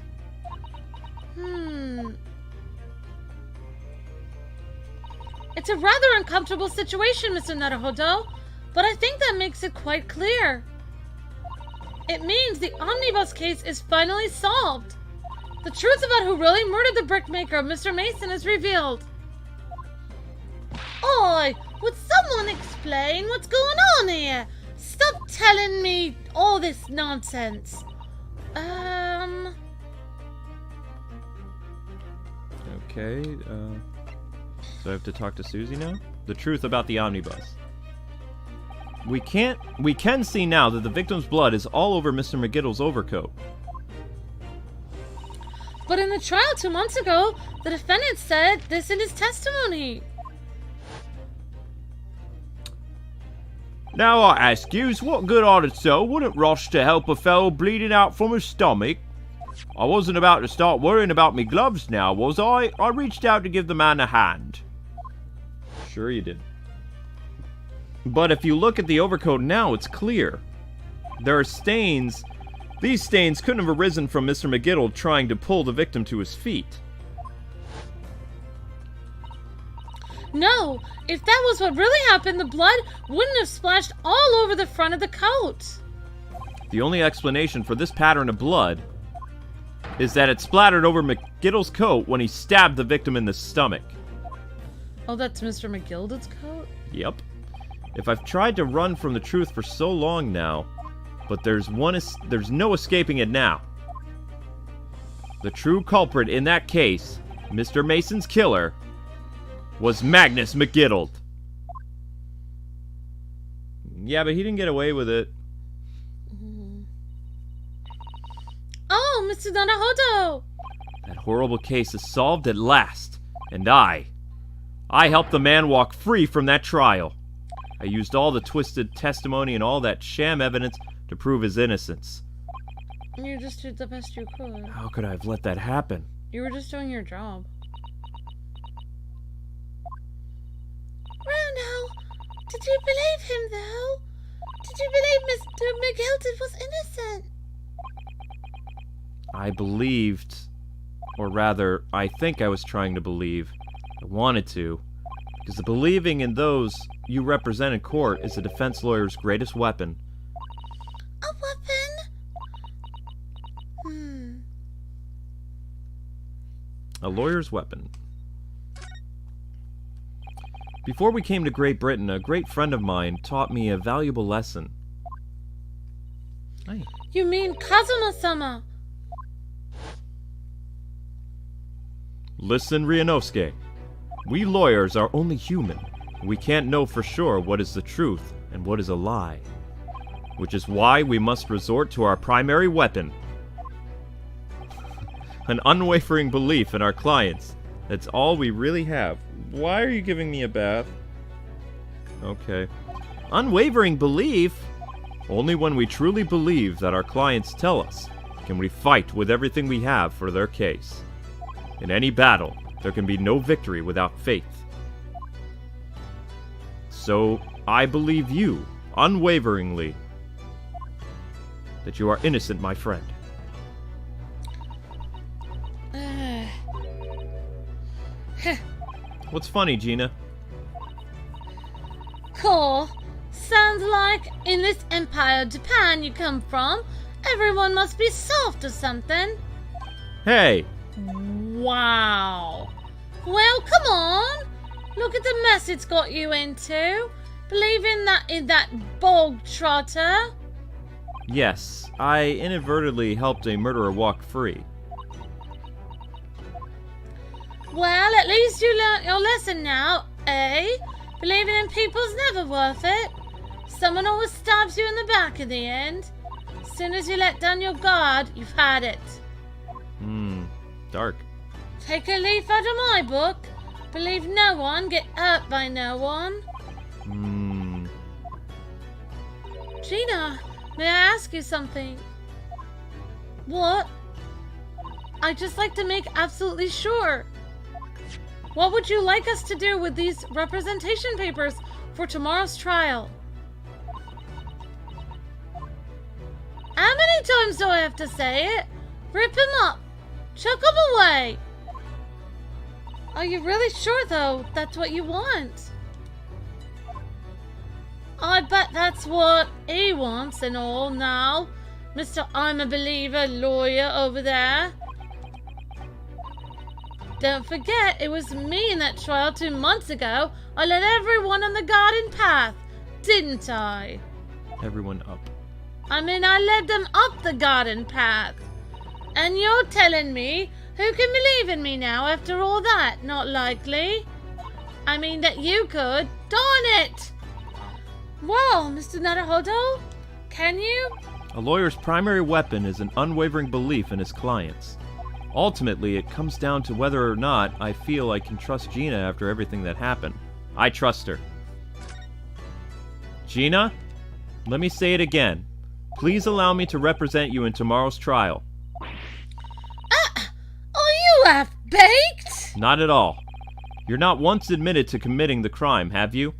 It's a rather uncomfortable situation, Mr. Naruhodo, but I think that makes it quite clear. It means the omnibus case is finally solved. The truth about who really murdered the brickmaker, Mr. Mason, is revealed. Oi, would someone explain what's going on here? Stop telling me all this nonsense. Okay, so I have to talk to Susie now? The truth about the omnibus. We can see now that the victim's blood is all over Mr. McGittle's overcoat. But in the trial 2 months ago, the defendant said this in his testimony. Now I ask yous, what good-hearted soul wouldn't rush to help a fellow bleeding out from his stomach? I wasn't about to start worrying about me gloves now, was I? I reached out to give the man a hand. Sure you did. But if you look at the overcoat now, it's clear. There are stains. These stains couldn't have arisen from Mr. McGittle trying to pull the victim to his feet. No, if that was what really happened, the blood wouldn't have splashed all over the front of the coat. The only explanation for this pattern of blood is that it splattered over McGittle's coat when he stabbed the victim in the stomach. Oh, that's Mr. McGilda's coat? Yep. If I've tried to run from the truth for so long now, but there's no escaping it now. The true culprit in that case, Mr. Mason's killer, was Magnus McGittle. Yeah, but he didn't get away with it. Oh, Mr. Naruhodo! That horrible case is solved at last, and I helped the man walk free from that trial. I used all the twisted testimony and all that sham evidence to prove his innocence. You just did the best you could. How could I have let that happen? You were just doing your job. Ryuno, did you believe him, though? Did you believe Mr. McGilton was innocent? I believed, or rather, I think I was trying to believe. I wanted to, because the believing in those you represent in court is a defense lawyer's greatest weapon. A weapon? A lawyer's weapon. Before we came to Great Britain, a great friend of mine taught me a valuable lesson. Hey. You mean Kazuma-sama? Listen, Ryunosuke. We lawyers are only human. We can't know for sure what is the truth and what is a lie. Which is why we must resort to our primary weapon. An unwavering belief in our clients. That's all we really have. Why are you giving me a bath? Okay. Unwavering belief? Only when we truly believe that our clients tell us can we fight with everything we have for their case. In any battle, there can be no victory without faith. So, I believe you, unwaveringly, that you are innocent, my friend. What's funny, Gina? Cool. Sounds like in this empire Japan you come from, everyone must be soft or something. Hey! Wow. Well, come on. Look at the mess it's got you into. Believing in that bog trotter. Yes, I inadvertently helped a murderer walk free. Well, at least you learnt your lesson now, eh? Believing in people's never worth it. Someone always stabs you in the back in the end. As soon as you let down your guard, you've had it. Dark. Take a leaf out of my book. Believe no one, get hurt by no one. Gina, may I ask you something? What? I'd just like to make absolutely sure. What would you like us to do with these representation papers for tomorrow's trial? How many times do I have to say it? Rip him up. Chuck him away. Are you really sure, though, that's what you want? I bet that's what he wants and all now. Mr. I'm a Believer lawyer over there. Don't forget, it was me in that trial 2 months ago. I let everyone on the garden path, didn't I? Everyone up. I mean, I led them up the garden path. And you're telling me, who can believe in me now after all that? Not likely. I mean that you could. Darn it! Well, Mr. Naruhodo, can you? A lawyer's primary weapon is an unwavering belief in his clients. Ultimately, it comes down to whether or not I feel I can trust Gina after everything that happened. I trust her. Gina, let me say it again. Please allow me to represent you in tomorrow's trial. Are you half-baked? Not at all. You're not once admitted to committing the crime, have you?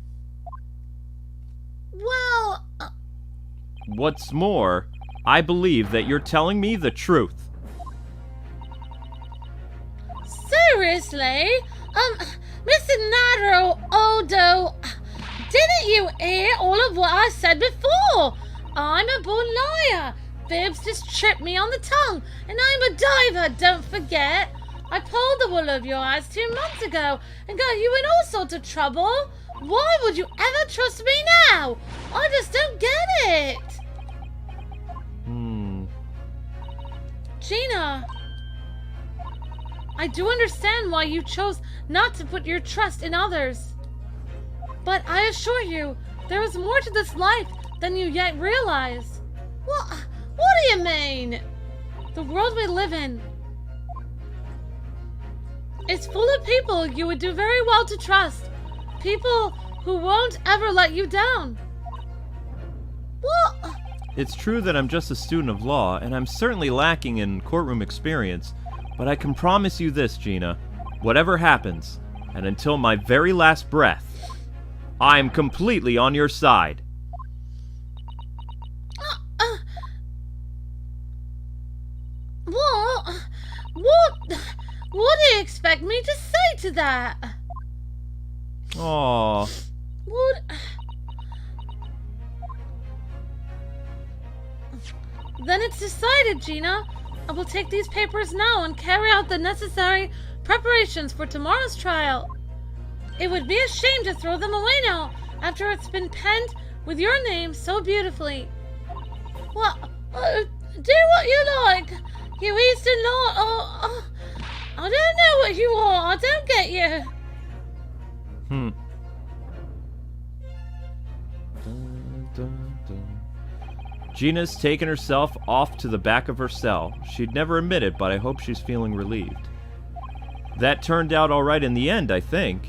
Well... What's more, I believe that you're telling me the truth. Seriously? Mr. Naruhodo, didn't you hear all of what I said before? I'm a born liar. Bibs just tripped me on the tongue, and I'm a diver, don't forget. I pulled the wool over your eyes 2 months ago and got you in all sorts of trouble. Why would you ever trust me now? I just don't get it. Gina, I do understand why you chose not to put your trust in others. But I assure you, there is more to this life than you yet realize. What do you mean? The world we live in is full of people you would do very well to trust. People who won't ever let you down. What? It's true that I'm just a student of law, and I'm certainly lacking in courtroom experience, but I can promise you this, Gina. Whatever happens, and until my very last breath, I am completely on your side. What do you expect me to say to that? Aww. What? Then it's decided, Gina. I will take these papers now and carry out the necessary preparations for tomorrow's trial. It would be a shame to throw them away now, after it's been penned with your name so beautifully. What? Do what you like, you Eastern Lord. I don't know what you are. I don't get you. Gina's taken herself off to the back of her cell. She'd never admit it, but I hope she's feeling relieved. That turned out all right in the end, I think.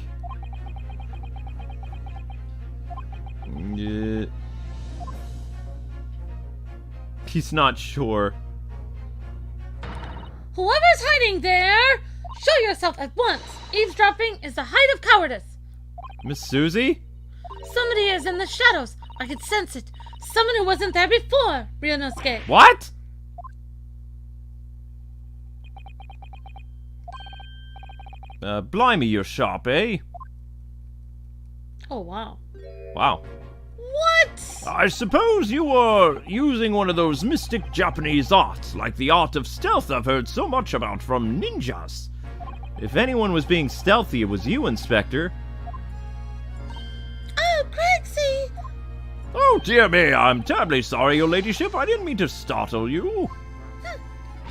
He's not sure. Whoever's hiding there, show yourself at once. Eavesdropping is the height of cowardice. Miss Susie? Somebody is in the shadows. I could sense it. Someone who wasn't there before, Ryunosuke. What? Blimey, you're sharp, eh? Oh, wow. Wow. What? I suppose you were using one of those mystic Japanese arts, like the art of stealth I've heard so much about from ninjas. If anyone was being stealthy, it was you, Inspector. dear me, I'm terribly sorry, your ladyship. I didn't mean to startle you.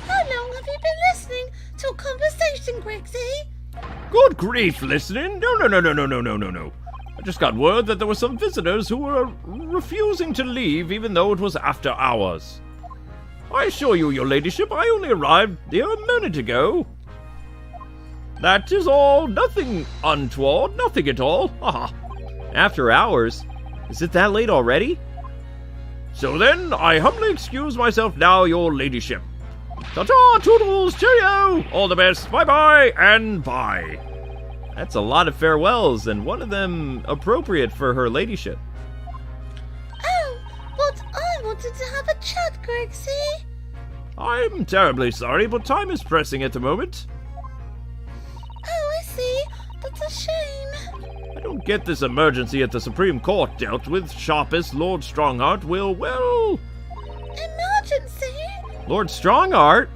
How long have you been listening to a conversation, Greggsy? Good grief, listening? No. I just got word that there were some visitors who were refusing to leave even though it was after hours. I assure you, your ladyship, I only arrived here a minute ago. That is all. Nothing untoward. Nothing at all. Haha. After hours? Is it that late already? So then, I humbly excuse myself now, your ladyship. Ta-ta, toodles, cheerio, all the best, bye-bye, and bye. That's a lot of farewells, and one of them appropriate for her ladyship. Oh, but I wanted to have a chat, Greggsy. I'm terribly sorry, but time is pressing at the moment. Oh, I see. That's a shame. I don't get this emergency at the Supreme Court dealt with. Sharpest Lord Strongheart will, well... Emergency? Lord Strongheart?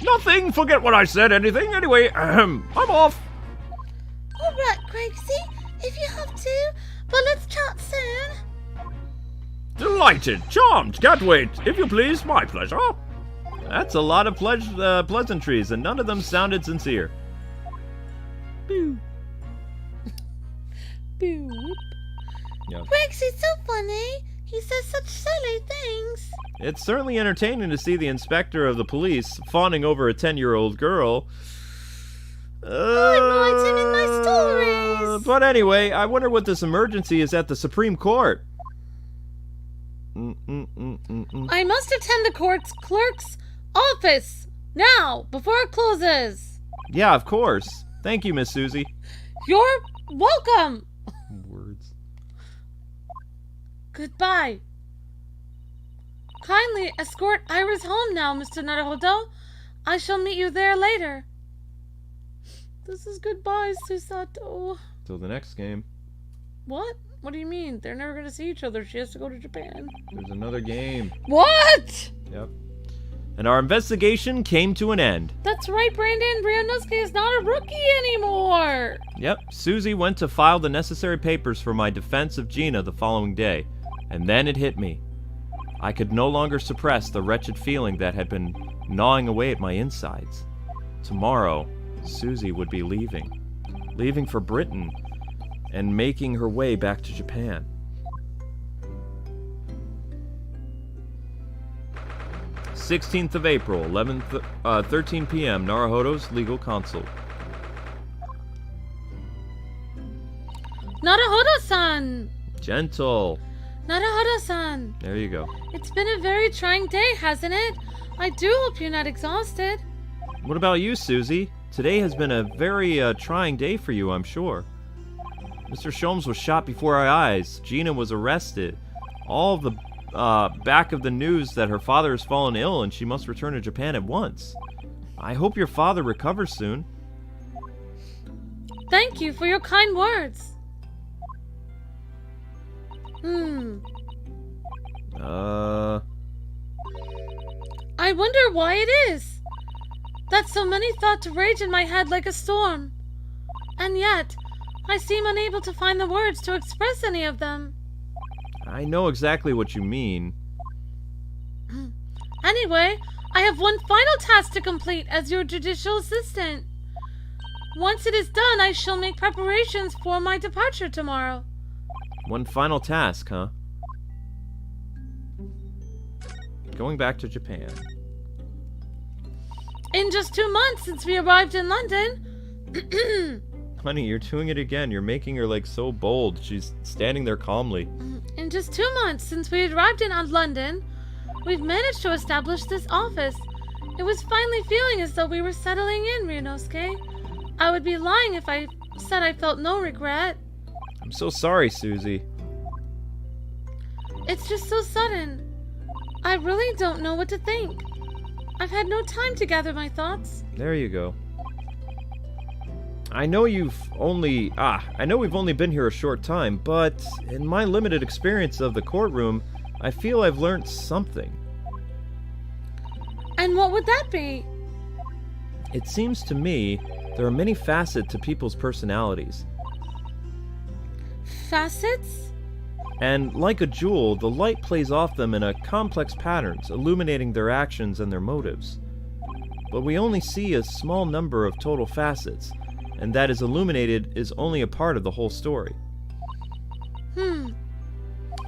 Nothing, forget what I said, anything. Anyway, I'm off. All right, Greggsy, if you have to, but let's chat soon. Delighted, charmed, can't wait. If you please, my pleasure. That's a lot of pleasantries, and none of them sounded sincere. Boo. Boo. Yeah. Greggsy's so funny. He says such silly things. It's certainly entertaining to see the inspector of the police fawning over a 10-year-old girl. I write him in my stories. But anyway, I wonder what this emergency is at the Supreme Court. I must attend the court's clerk's office now, before it closes. Yeah, of course. Thank you, Miss Susie. You're welcome. Words. Goodbye. Kindly escort Iris home now, Mr. Naruhodo. I shall meet you there later. This is goodbye, Susato. Till the next game. What? What do you mean? They're never going to see each other. She has to go to Japan. There's another game. What? Yep. And our investigation came to an end. That's right, Brandon. Ryunosuke is not a rookie anymore. Yep. Susie went to file the necessary papers for my defense of Gina the following day. And then it hit me. I could no longer suppress the wretched feeling that had been gnawing away at my insides. Tomorrow, Susie would be leaving. Leaving for Britain. And making her way back to Japan. 16th of April, 13 p.m., Naruhodo's legal consult. Naruhodo-san! Gentle. Naruhodo-san! There you go. It's been a very trying day, hasn't it? I do hope you're not exhausted. What about you, Susie? Today has been a very trying day for you, I'm sure. Mr. Sholmes was shot before our eyes. Gina was arrested. All of the back of the news that her father has fallen ill and she must return to Japan at once. I hope your father recovers soon. Thank you for your kind words. I wonder why it is that so many thoughts rage in my head like a storm. And yet, I seem unable to find the words to express any of them. I know exactly what you mean. Anyway, I have one final task to complete as your judicial assistant. Once it is done, I shall make preparations for my departure tomorrow. One final task, huh? Going back to Japan. In just 2 months since we arrived in London. Honey, you're doing it again. You're making her like so bold. She's standing there calmly. In just 2 months since we arrived in London, we've managed to establish this office. It was finally feeling as though we were settling in, Ryunosuke. I would be lying if I said I felt no regret. I'm so sorry, Susie. It's just so sudden. I really don't know what to think. I've had no time to gather my thoughts. There you go. I know we've only been here a short time, but in my limited experience of the courtroom, I feel I've learned something. And what would that be? It seems to me there are many facets to people's personalities. Facets? And like a jewel, the light plays off them in a complex patterns, illuminating their actions and their motives. But we only see a small number of total facets, and that is illuminated is only a part of the whole story.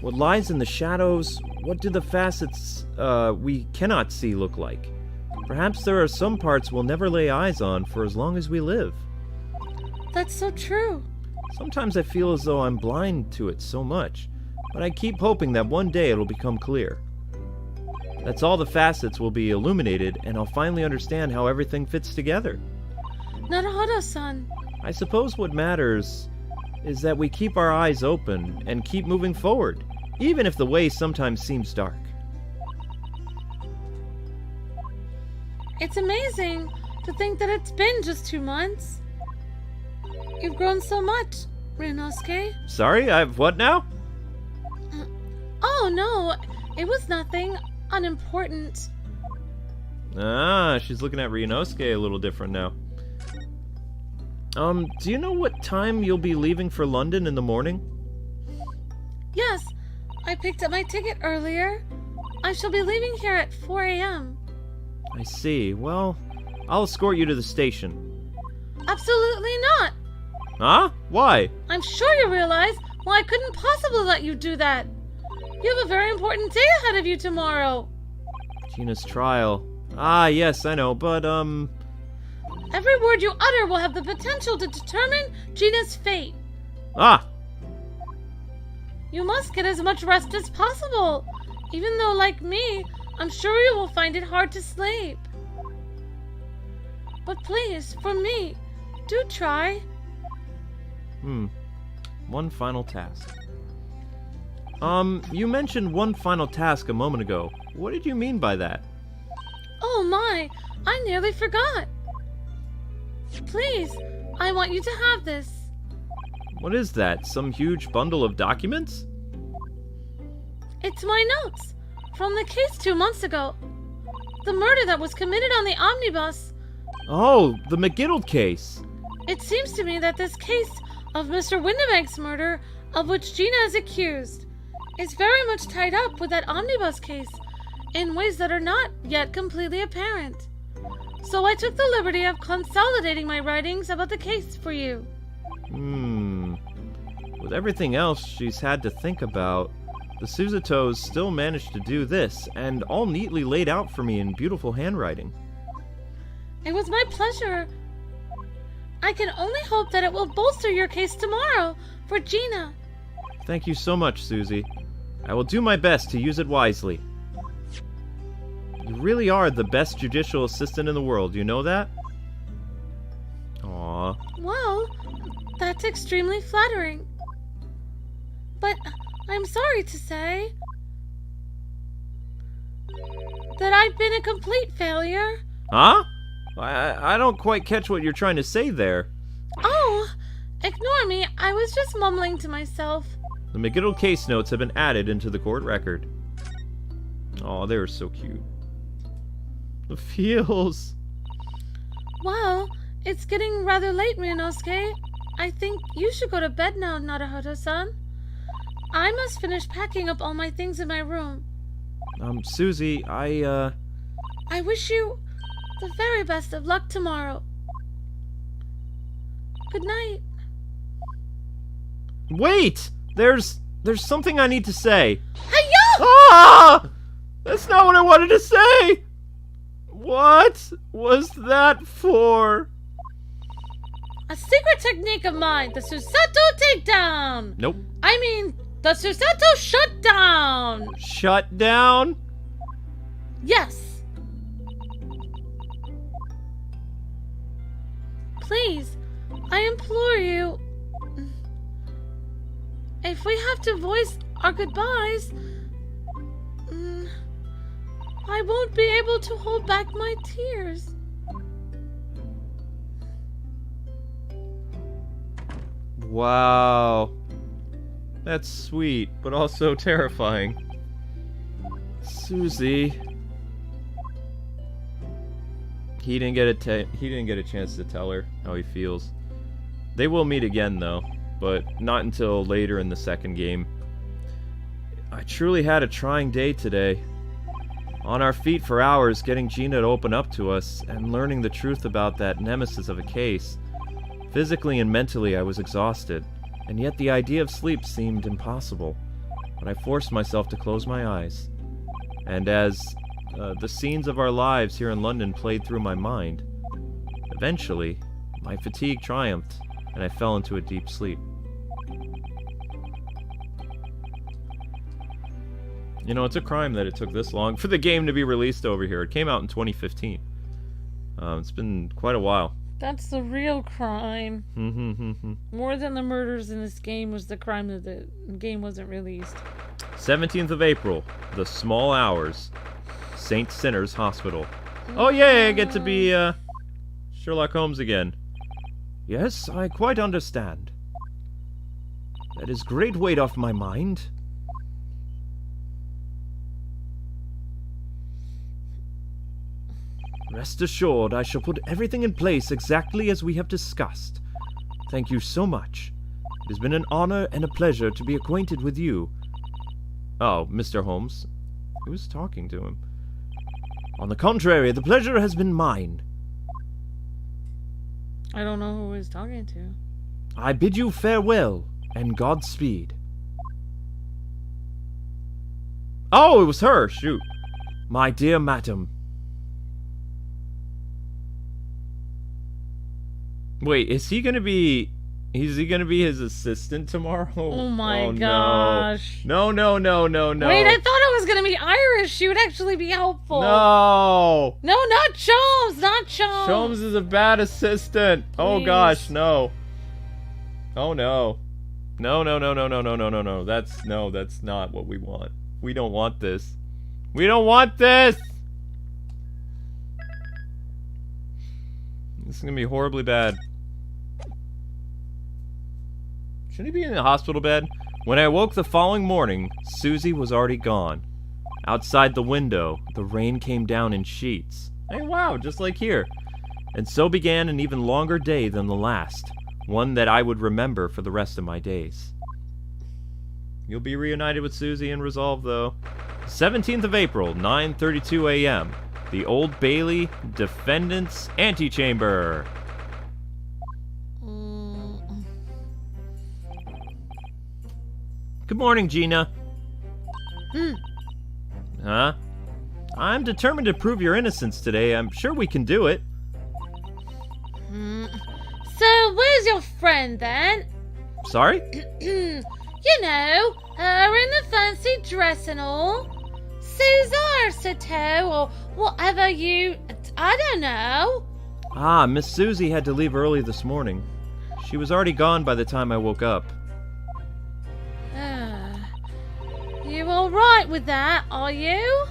What lies in the shadows, what do the facets we cannot see look like? Perhaps there are some parts we'll never lay eyes on for as long as we live. That's so true. Sometimes I feel as though I'm blind to it so much, but I keep hoping that one day it'll become clear. That's all the facets will be illuminated, and I'll finally understand how everything fits together. Naruhodo-san. I suppose what matters is that we keep our eyes open and keep moving forward, even if the way sometimes seems dark. It's amazing to think that it's been just 2 months. You've grown so much, Ryunosuke. Sorry, I've what now? Oh no, it was nothing unimportant. Ah, she's looking at Ryunosuke a little different now. Do you know what time you'll be leaving for London in the morning? Yes, I picked up my ticket earlier. I shall be leaving here at 4 a.m. I see. Well, I'll escort you to the station. Absolutely not. Huh? Why? I'm sure you realize why I couldn't possibly let you do that. You have a very important day ahead of you tomorrow. Gina's trial. Ah, yes, I know, but, Every word you utter will have the potential to determine Gina's fate. Ah! You must get as much rest as possible, even though, like me, I'm sure you will find it hard to sleep. But please, for me, do try. One final task. You mentioned one final task a moment ago. What did you mean by that? Oh my, I nearly forgot. Please, I want you to have this. What is that? Some huge bundle of documents? It's my notes from the case 2 months ago. The murder that was committed on the omnibus. Oh, the McGiddle case. It seems to me that this case of Mr. Windibank's murder, of which Gina is accused, is very much tied up with that omnibus case in ways that are not yet completely apparent. So I took the liberty of consolidating my writings about the case for you. With everything else she's had to think about, the Suzutos still managed to do this, and all neatly laid out for me in beautiful handwriting. It was my pleasure. I can only hope that it will bolster your case tomorrow for Gina. Thank you so much, Susie. I will do my best to use it wisely. You really are the best judicial assistant in the world, you know that? Aww. Well, that's extremely flattering. But I'm sorry to say that I've been a complete failure. Huh? I don't quite catch what you're trying to say there. Oh, ignore me. I was just mumbling to myself. The McGiddle case notes have been added into the court record. Aw, they were so cute. The feels. Well, it's getting rather late, Ryunosuke. I think you should go to bed now, Naruhodo-san. I must finish packing up all my things in my room. Susie, I wish you the very best of luck tomorrow. Good night. Wait! There's something I need to say. Hi-ya! Ah! That's not what I wanted to say! What was that for? A secret technique of mine, the Susato takedown! Nope. I mean, the Susato shutdown! Shut down? Yes. Please, I implore you. If we have to voice our goodbyes, I won't be able to hold back my tears. Wow. That's sweet, but also terrifying. Susie. He didn't get a chance to tell her how he feels. They will meet again though, but not until later in the second game. I truly had a trying day today. On our feet for hours, getting Gina to open up to us, and learning the truth about that nemesis of a case. Physically and mentally, I was exhausted, and yet the idea of sleep seemed impossible. But I forced myself to close my eyes. And as the scenes of our lives here in London played through my mind, eventually, my fatigue triumphed, and I fell into a deep sleep. You know, it's a crime that it took this long for the game to be released over here. It came out in 2015. It's been quite a while. That's the real crime. More than the murders in this game was the crime that the game wasn't released. 17th of April, The Small Hours, St. Sinners Hospital. Oh yay, I get to be Sherlock Holmes again. Yes, I quite understand. That is great weight off my mind. Rest assured, I shall put everything in place exactly as we have discussed. Thank you so much. It has been an honor and a pleasure to be acquainted with you. Oh, Mr. Holmes. Who was talking to him? On the contrary, the pleasure has been mine. I don't know who he's talking to. I bid you farewell and Godspeed. Oh, it was her. Shoot. My dear madam. Wait, is he gonna be his assistant tomorrow? Oh my gosh. No. Wait, I thought it was gonna be Irish. She would actually be helpful. No, not Sholmes. Sholmes is a bad assistant. Please. Oh gosh, no. Oh no. No. That's not what we want. We don't want this. We don't want this! This is gonna be horribly bad. Shouldn't he be in the hospital bed? When I awoke the following morning, Susie was already gone. Outside the window, the rain came down in sheets. Hey, wow, just like here. And so began an even longer day than the last, one that I would remember for the rest of my days. You'll be reunited with Susie and Resolve, though. 17th of April, 9:32 a.m. The Old Bailey Defendant's Antechamber. Good morning, Gina. Huh? I'm determined to prove your innocence today. I'm sure we can do it. So, where's your friend, then? Sorry? You know, her in the fancy dress and all. Susie or whatever I don't know. Ah, Miss Susie had to leave early this morning. She was already gone by the time I woke up. You alright with that, are you?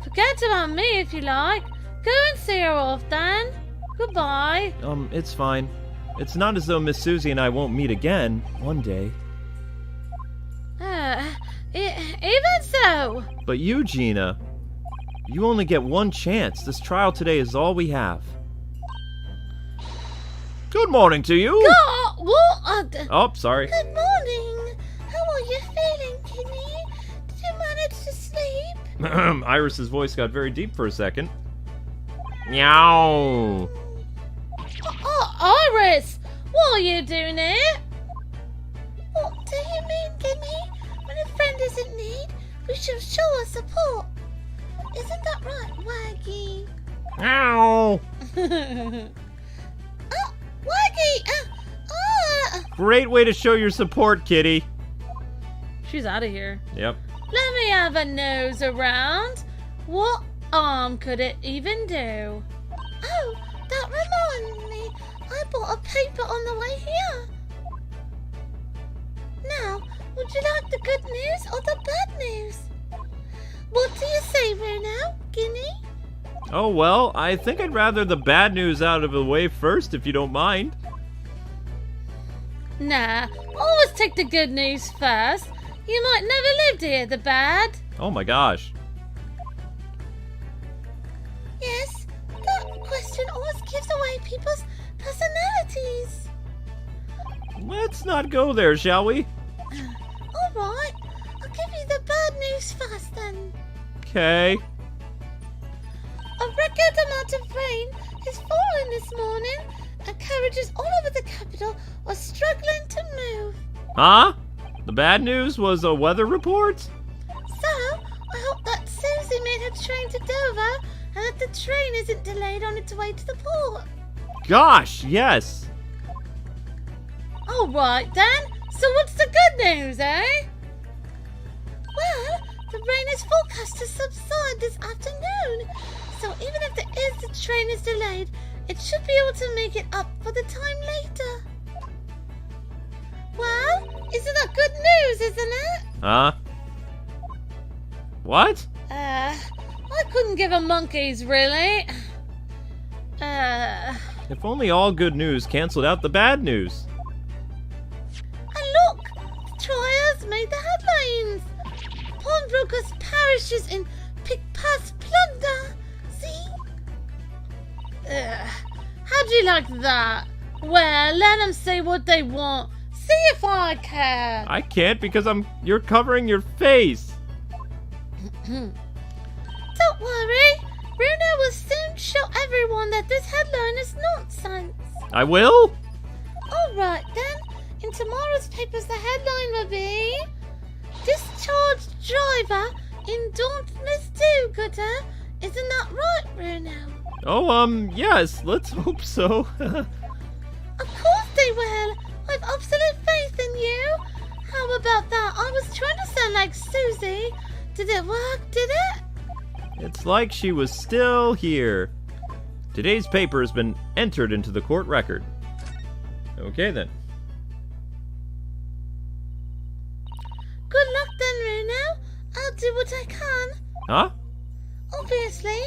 Forget about me if you like. Go and see her off then. Goodbye. It's fine. It's not as though Miss Susie and I won't meet again one day. Even so. But you, Gina, you only get one chance. This trial today is all we have. Good morning to you. Oh, sorry. Good morning. How are you feeling, Kitty? Did you manage to sleep? Iris's voice got very deep for a second. Meow. Oh, Iris! What are you doing here? What do you mean, Gimme? When a friend is in need, we should show her support. Isn't that right, Waggy? Ow! Oh, Waggy! Great way to show your support, kitty. She's out of here. Yep. Let me have a nose around. What harm could it even do? Oh, that reminds me. I bought a paper on the way here. Now, would you like the good news or the bad news? What do you say, Bruno? Guinea? Oh, well, I think I'd rather the bad news out of the way first, if you don't mind. Nah, always take the good news first. You might never live to hear the bad. Oh my gosh. Yes, that question always gives away people's personalities. Let's not go there, shall we? Alright, I'll give you the bad news first then. Okay. A record amount of rain has fallen this morning, and carriages all over the capital are struggling to move. Huh? The bad news was a weather report? So, I hope that Susie made her train to Dover, and that the train isn't delayed on its way to the port. Gosh, yes. Alright then, so what's the good news, eh? Well, the rain is forecast to subside this afternoon, so even if the train is delayed, it should be able to make it up for the time later. Well, isn't that good news, isn't it? Huh? What? I couldn't give a monkey's, really. If only all good news canceled out the bad news. And look, the trials made the headlines. Pawnbrokers perishes in pick-pass plunder. See? How'd you like that? Well, let them say what they want. See if I care. I can't because you're covering your face. Don't worry. Bruno will soon show everyone that this headline is nonsense. I will? Alright then. In tomorrow's papers the headline will be Discharged driver in dauntless do-gooder. Isn't that right, Bruno? Oh, yes, let's hope so. Of course they will. I've absolute faith in you. How about that? I was trying to sound like Susie. Did it work, did it? It's like she was still here. Today's paper has been entered into the court record. Okay, then. Good luck then, Bruno. I'll do what I can. Huh? Obviously,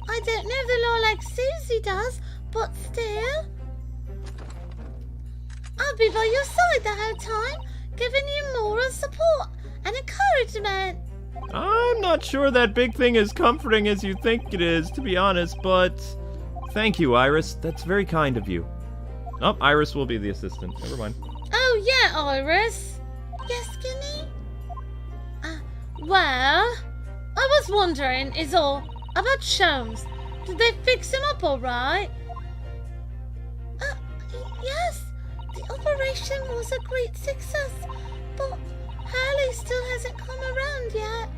I don't know the law like Susie does, but still. I'll be by your side the whole time, giving you moral support and encouragement. I'm not sure that big thing is comforting as you think it is, to be honest, but thank you, Iris. That's very kind of you. Oh, Iris will be the assistant. Never mind. Oh, yeah, Iris. Yes, Skinny? Well, I was wondering, is all, about Sholmes. Did they fix him up all right? Yes. The operation was a great success, but Hurley still hasn't come around yet.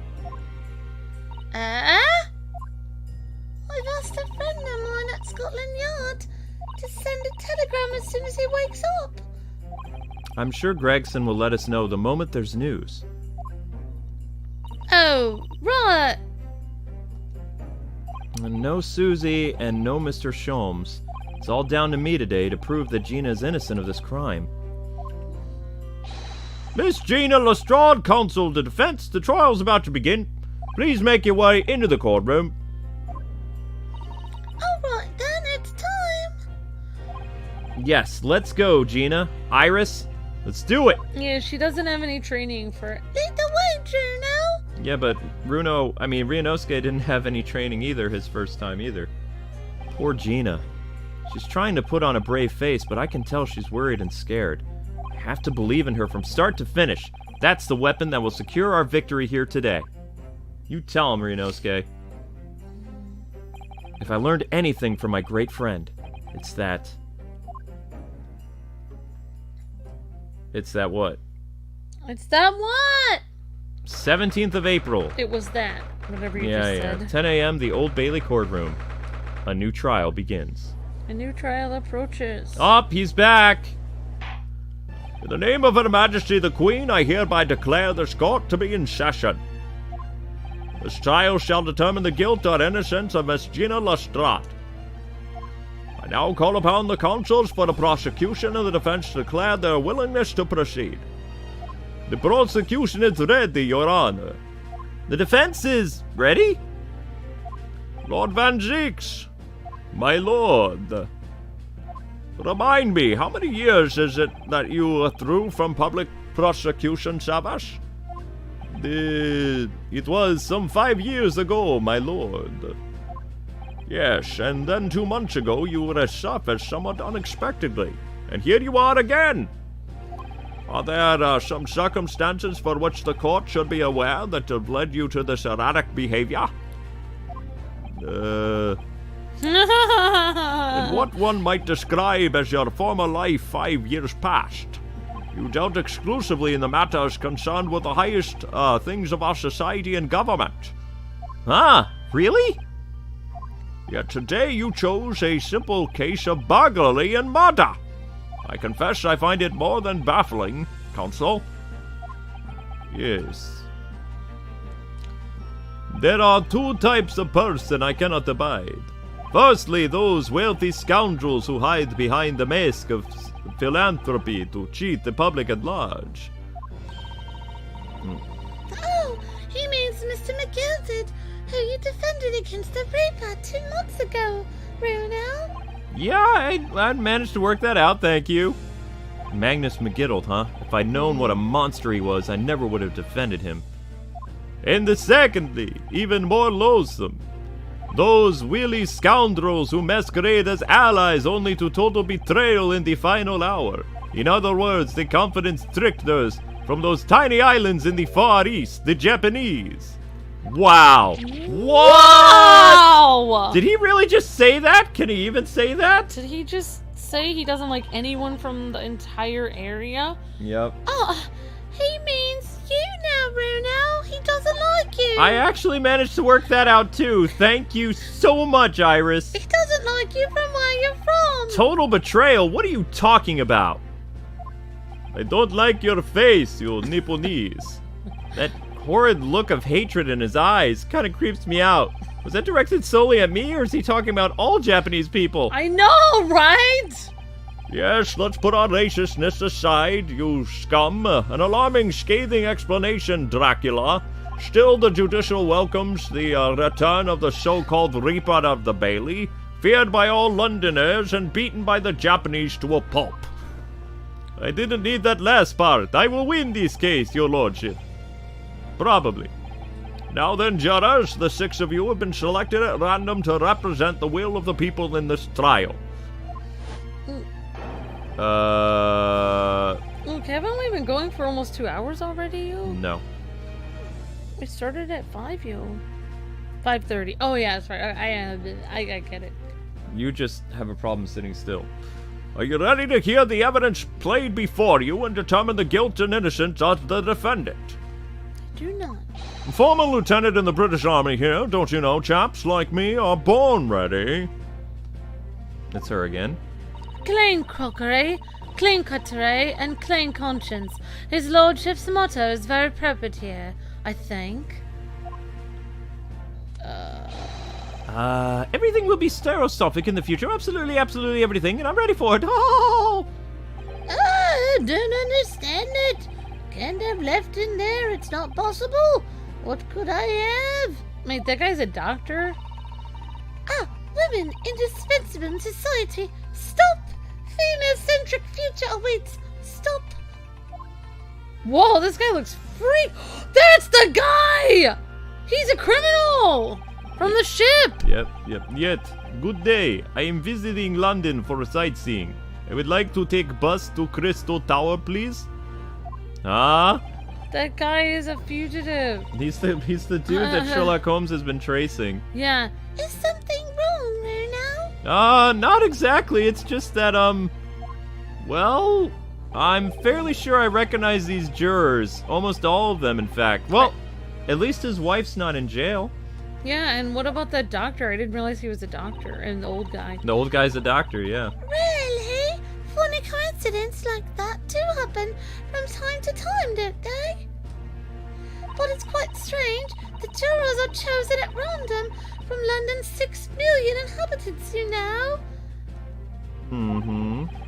I've asked a friend of mine at Scotland Yard to send a telegram as soon as he wakes up. I'm sure Gregson will let us know the moment there's news. Oh, right. And no Susie and no Mr. Sholmes. It's all down to me today to prove that Gina is innocent of this crime. Miss Gina Lestrade, counsel to defense. The trial's about to begin. Please make your way into the courtroom. Alright then, it's time. Yes, let's go, Gina. Iris, let's do it. Yeah, she doesn't have any training for it. Lead the way, Juno. Yeah, but Ryunosuke didn't have any training either his first time either. Poor Gina. She's trying to put on a brave face, but I can tell she's worried and scared. I have to believe in her from start to finish. That's the weapon that will secure our victory here today. You tell him, Ryunosuke. If I learned anything from my great friend, it's that... It's that what? It's that what? 17th of April. It was that. Whatever you just said. 10 a.m., the Old Bailey courtroom. A new trial begins. A new trial approaches. Up, he's back! In the name of Her Majesty the Queen, I hereby declare this court to be in session. This trial shall determine the guilt or innocence of Miss Gina Lestrade. I now call upon the counsels for the prosecution and the defense to declare their willingness to proceed. The prosecution is ready, Your Honor. The defense is ready? Lord Van Zeeks, my lord. Remind me, how many years is it that you are through from public prosecution service? It was some 5 years ago, my lord. Yes, and then 2 months ago you were resurfaced somewhat unexpectedly. And here you are again. Are there some circumstances for which the court should be aware that have led you to this erratic behavior? In what one might describe as your former life 5 years past. You dealt exclusively in the matters concerned with the highest things of our society and government. Ah, really? Yet today you chose a simple case of burglary and murder. I confess I find it more than baffling, Counsel. Yes. There are two types of person I cannot abide. Firstly, those wealthy scoundrels who hide behind the mask of philanthropy to cheat the public at large. Oh, he means Mr. McGilded, who you defended against the Reaper 2 months ago, Runo. Yeah, I managed to work that out, thank you. Magnus McGiddled, huh? If I'd known what a monster he was, I never would have defended him. And secondly, even more loathsome, those wily scoundrels who masquerade as allies only to total betrayal in the final hour. In other words, the confidence tricksters from those tiny islands in the Far East, the Japanese. Wow. Wow! Did he really just say that? Can he even say that? Did he just say he doesn't like anyone from the entire area? Yep. Oh, he means you now, Runo. He doesn't like you. I actually managed to work that out too. Thank you so much, Iris. He doesn't like you from where you're from. Total betrayal? What are you talking about? I don't like your face, you Nipponese. That horrid look of hatred in his eyes kind of creeps me out. Was that directed solely at me, or is he talking about all Japanese people? I know, right? Yes, let's put our racistness aside, you scum. An alarming, scathing explanation, Dracula. Still, the judicial welcomes the return of the so-called Reaper of the Bailey, feared by all Londoners and beaten by the Japanese to a pulp. I didn't need that last part. I will win this case, your lordship. Probably. Now then, jurors, the 6 of you have been selected at random to represent the will of the people in this trial. Look, haven't we been going for almost 2 hours already, yo? No. We started at 5, yo. 5:30. Oh yeah, that's right. I get it. You just have a problem sitting still. Are you ready to hear the evidence played before you and determine the guilt and innocence of the defendant? Do not. Former lieutenant in the British Army here, don't you know, chaps like me are born ready. It's her again. Clean crockery, clean cutlery, and clean conscience. His lordship's motto is very appropriate here, I think. Everything will be stereosophic in the future. Absolutely, absolutely everything, and I'm ready for it. Oh! I don't understand it. Can't have left in there. It's not possible. What could I have? Wait, that guy's a doctor? Ah, women indispensable in society. Stop! Female-centric future awaits. Stop! Whoa, this guy looks free. That's the guy! He's a criminal! From the ship! Yet, good day. I am visiting London for sightseeing. I would like to take bus to Crystal Tower, please. Ah? That guy is a fugitive. He's the dude that Sherlock Holmes has been tracing. Yeah. Is something wrong, Runo? Not exactly. It's just that, well, I'm fairly sure I recognize these jurors. Almost all of them, in fact. Well, at least his wife's not in jail. Yeah, and what about that doctor? I didn't realize he was a doctor, an old guy. The old guy's a doctor, yeah. Really? Funny coincidence like that do happen from time to time, don't they? But it's quite strange. The jurors are chosen at random from London's 6 million inhabitants, you know.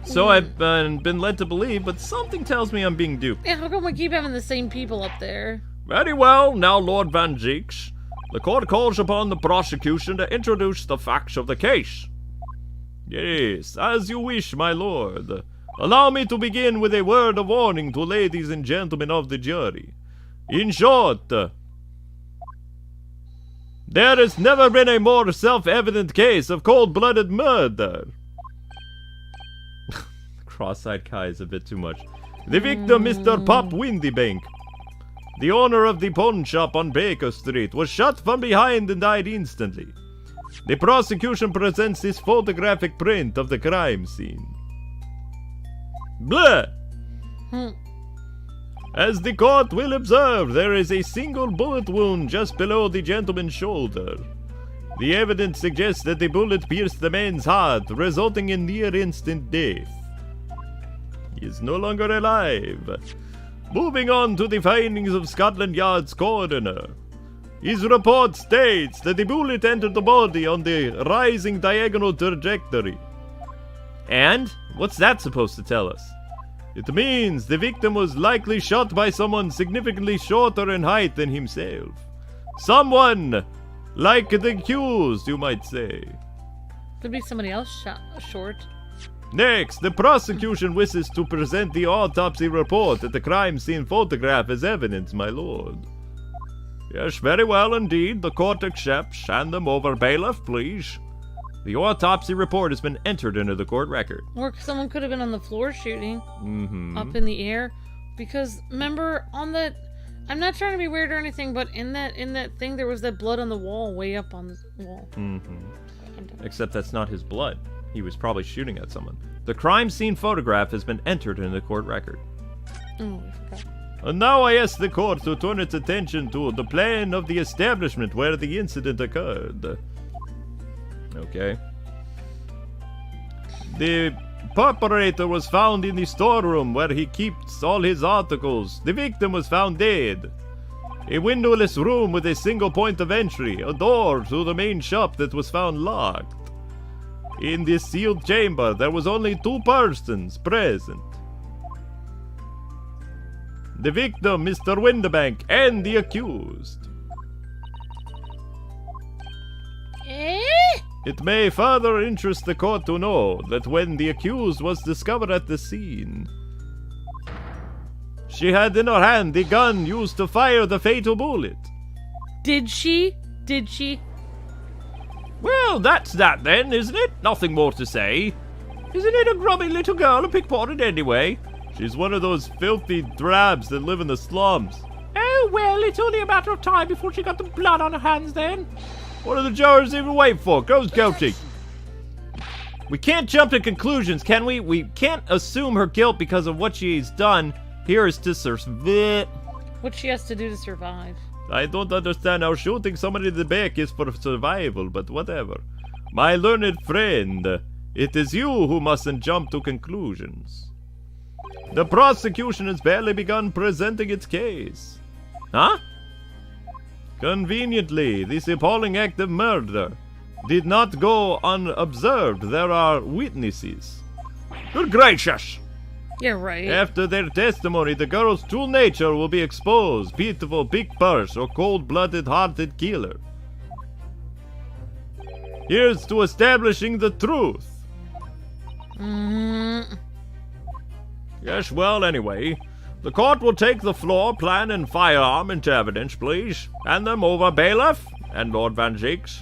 So I've been led to believe, but something tells me I'm being duped. Yeah, how come we keep having the same people up there? Very well, now Lord Van Zeeks. The court calls upon the prosecution to introduce the facts of the case. Yes, as you wish, my lord. Allow me to begin with a word of warning to ladies and gentlemen of the jury. In short, there has never been a more self-evident case of cold-blooded murder. Cross-eyed Kai is a bit too much. The victim, Mr. Pop Windybank, the owner of the pawn shop on Baker Street, was shot from behind and died instantly. The prosecution presents this photographic print of the crime scene. Blah! As the court will observe, there is a single bullet wound just below the gentleman's shoulder. The evidence suggests that the bullet pierced the man's heart, resulting in near-instant death. He is no longer alive. Moving on to the findings of Scotland Yard's coroner. His report states that the bullet entered the body on the rising diagonal trajectory. And? What's that supposed to tell us? It means the victim was likely shot by someone significantly shorter in height than himself. Someone like the accused, you might say. Could be somebody else short. Next, the prosecution wishes to present the autopsy report at the crime scene photograph as evidence, my lord. Yes, very well indeed. The court accepts. Hand them over, bailiff, please. The autopsy report has been entered into the court record. Or someone could have been on the floor shooting. Up in the air. Because, remember, on that... I'm not trying to be weird or anything, but in that thing, there was that blood on the wall, way up on the wall. Except that's not his blood. He was probably shooting at someone. The crime scene photograph has been entered in the court record. Oh, I forgot. And now I ask the court to turn its attention to the plan of the establishment where the incident occurred. Okay. The perpetrator was found in the storeroom where he keeps all his articles. The victim was found dead. A windowless room with a single point of entry, a door to the main shop that was found locked. In this sealed chamber, there was only 2 persons present. The victim, Mr. Windybank, and the accused. It may further interest the court to know that when the accused was discovered at the scene, she had in her hand the gun used to fire the fatal bullet. Did she? Did she? Well, that's that then, isn't it? Nothing more to say. Isn't it a grubby little girl, a pickpocket anyway? She's one of those filthy drabs that live in the slums. Oh, well, it's only a matter of time before she got the blood on her hands then. What are the jurors even waiting for? Goes guilty. We can't jump to conclusions, can we? We can't assume her guilt because of what she's done. Here is to survive. What she has to do to survive. I don't understand how shooting somebody in the back is for survival, but whatever. My learned friend, it is you who mustn't jump to conclusions. The prosecution has barely begun presenting its case. Huh? Conveniently, this appalling act of murder did not go unobserved. There are witnesses. Good gracious! Yeah, right. After their testimony, the girl's true nature will be exposed. Pitiful big purse or cold-blooded hearted killer. Here's to establishing the truth. Yes, well, anyway, the court will take the floor plan and firearm into evidence, please. Hand them over, bailiff and Lord Van Jakes.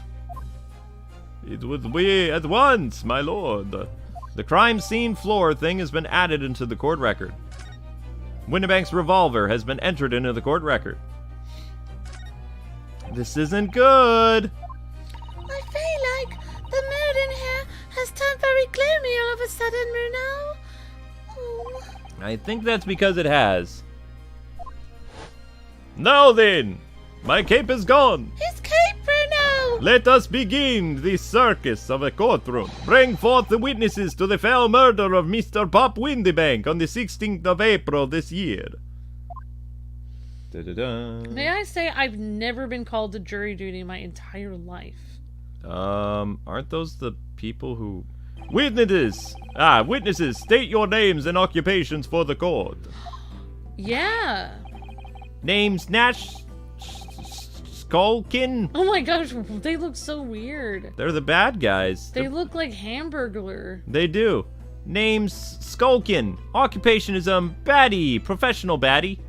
It would be at once, my lord. The crime scene floor thing has been added into the court record. Windybank's revolver has been entered into the court record. This isn't good. I feel like the mood in here has turned very gloomy all of a sudden, Bruno. Oh. I think that's because it has. Now then, my cape is gone. His cape, Bruno! Let us begin the circus of a courtroom. Bring forth the witnesses to the foul murder of Mr. Pop Windybank on the 16th of April this year. Da-da-da. May I say I've never been called to jury duty my entire life. Aren't those the people who... Witnesses! Witnesses, state your names and occupations for the court. Yeah. Names Nash... Skulkin? Oh my gosh, they look so weird. They're the bad guys. They look like Hamburglar. They do. Name's Skulkin. Occupation is, baddie. Professional baddie.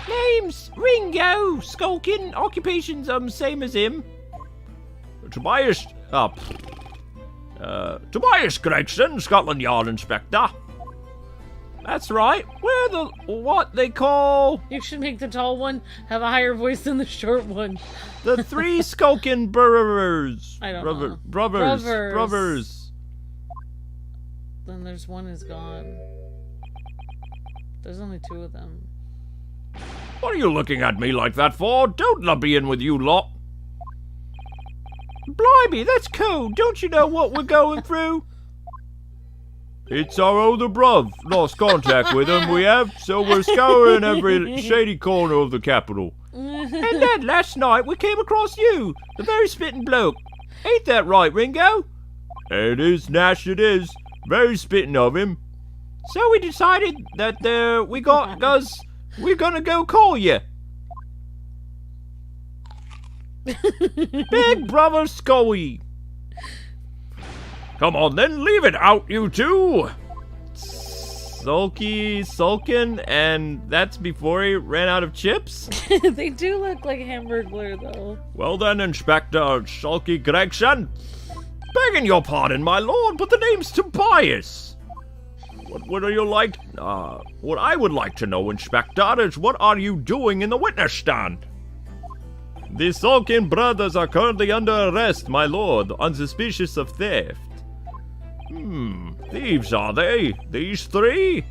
Name's Ringo Skulkin. Occupation's, same as him. Tobias... Tobias Gregson, Scotland Yard Inspector. That's right. We're the what they call You should make the tall one have a higher voice than the short one. the three skulking brothers. I don't know. Brothers. Then there's one is gone. There's only 2 of them. What are you looking at me like that for? Don't let me in with you lot. Blimey, that's cool. Don't you know what we're going through? It's our older bruv. Lost contact with him, we have, so we're scouring every shady corner of the capital. And then last night we came across you, the very spitting bloke. Ain't that right, Ringo? It is, Nash, it is. Very spitting of him. So we decided that we're gonna go call you. Big brother Scully. Come on then, leave it out, you two. Sulkin, and that's before he ran out of chips? They do look like Hamburglar, though. Well then, Inspector Sulky Gregson. Begging your pardon, my lord, but the name's Tobias. What are you like? What I would like to know, Inspector, is what are you doing in the witness stand? The Sulkin brothers are currently under arrest, my lord, on suspicion of theft. Thieves are they? These 3?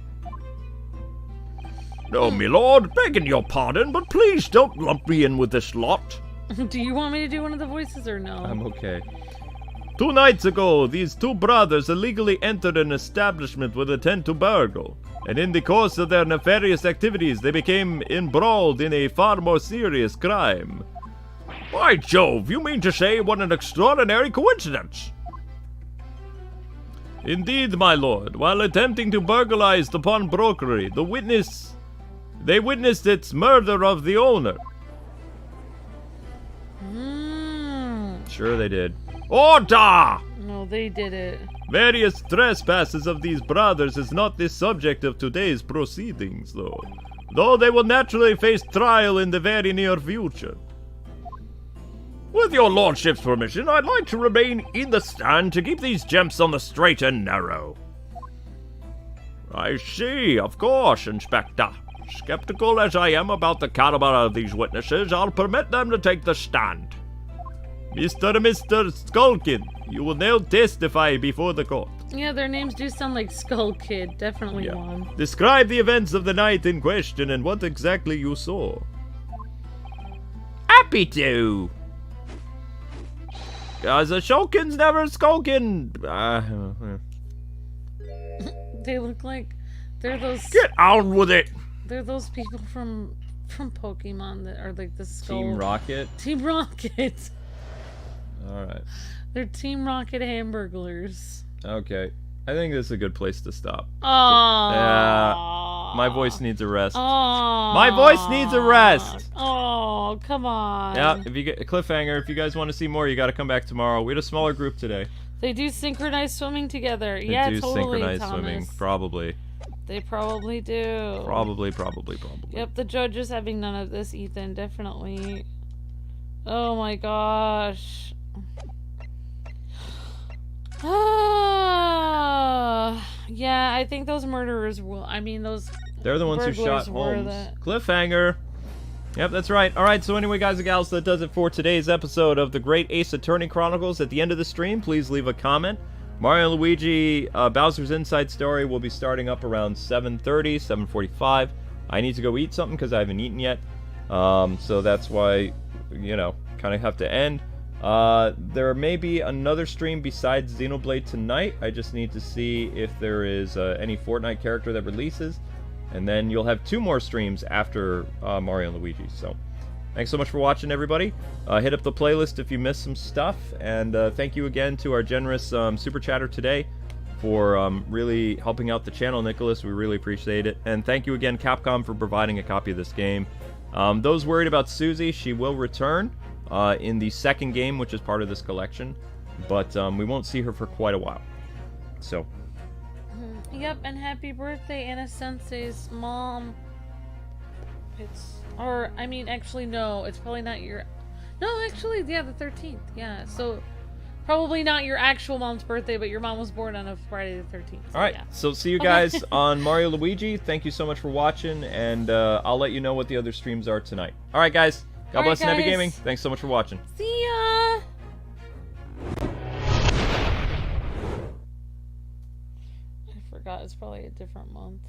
No, my lord, begging your pardon, but please don't lump me in with this lot. Do you want me to do one of the voices or no? I'm okay. 2 nights ago, these 2 brothers illegally entered an establishment with intent to burgle, and in the course of their nefarious activities, they became embroiled in a far more serious crime. By Jove, you mean to say what an extraordinary coincidence? Indeed, my lord. While attempting to burglarize the pawnbrokery, they witnessed its murder of the owner. Sure they did. Order! No, they did it. Various trespasses of these brothers is not the subject of today's proceedings, though they will naturally face trial in the very near future. With your lordship's permission, I'd like to remain in the stand to keep these gents on the straight and narrow. I see, of course, Inspector. Skeptical as I am about the caliber of these witnesses, I'll permit them to take the stand. Mr. Skulkin, you will now testify before the court. Yeah, their names do sound like Skull Kid. Definitely one. Describe the events of the night in question and what exactly you saw. Happy to. The Shulkin's never skulkin. They look like they're those. Get on with it. They're those people from Pokemon that are like the skull. Team Rocket. Team Rocket. All right. They're Team Rocket Hamburglers. Okay, I think this is a good place to stop. Oh. Yeah, my voice needs a rest. Oh. My voice needs a rest. Oh, come on. Yeah, if you get a cliffhanger, if you guys want to see more, you got to come back tomorrow. We had a smaller group today. They do synchronized swimming together. They yeah, do totally, synchronized Thomas. swimming, probably. They probably do. Probably. Yep, the judge is having none of this, Ethan. Definitely. Oh my gosh. Yeah, I think those murderers will. I mean, those. They're the ones who shot Holmes. Cliffhanger. Yep, that's right. Alright, so anyway, guys and gals, that does it for today's episode of the Great Ace Attorney Chronicles. At the end of the stream, please leave a comment. Mario and Luigi Bowser's Inside Story will be starting up around 7:30, 7:45. I need to go eat something because I haven't eaten yet. So that's why, you know, kind of have to end. There may be another stream besides Xenoblade tonight. I just need to see if there is any Fortnite character that releases. And then you'll have 2 more streams after Mario and Luigi. So, thanks so much for watching, everybody. Hit up the playlist if you missed some stuff. And thank you again to our generous Super Chatter today for really helping out the channel, Nicholas. We really appreciate it. And thank you again, Capcom, for providing a copy of this game. Those worried about Susie, she will return in the second game, which is part of this collection. But we won't see her for quite a while. So... Yep, and happy birthday, Innocent's mom. I mean, actually, no, it's probably not your... No, actually, yeah, the 13th, yeah, so Probably not your actual mom's birthday, but your mom was born on a Friday the 13th. So Alright, yeah. so see you guys on Mario Luigi. Thank you so much for watching, and I'll let you know what the other streams are tonight. Alright, guys. God bless and happy guys. gaming. Thanks so much for watching. See ya! I forgot, it's probably a different month.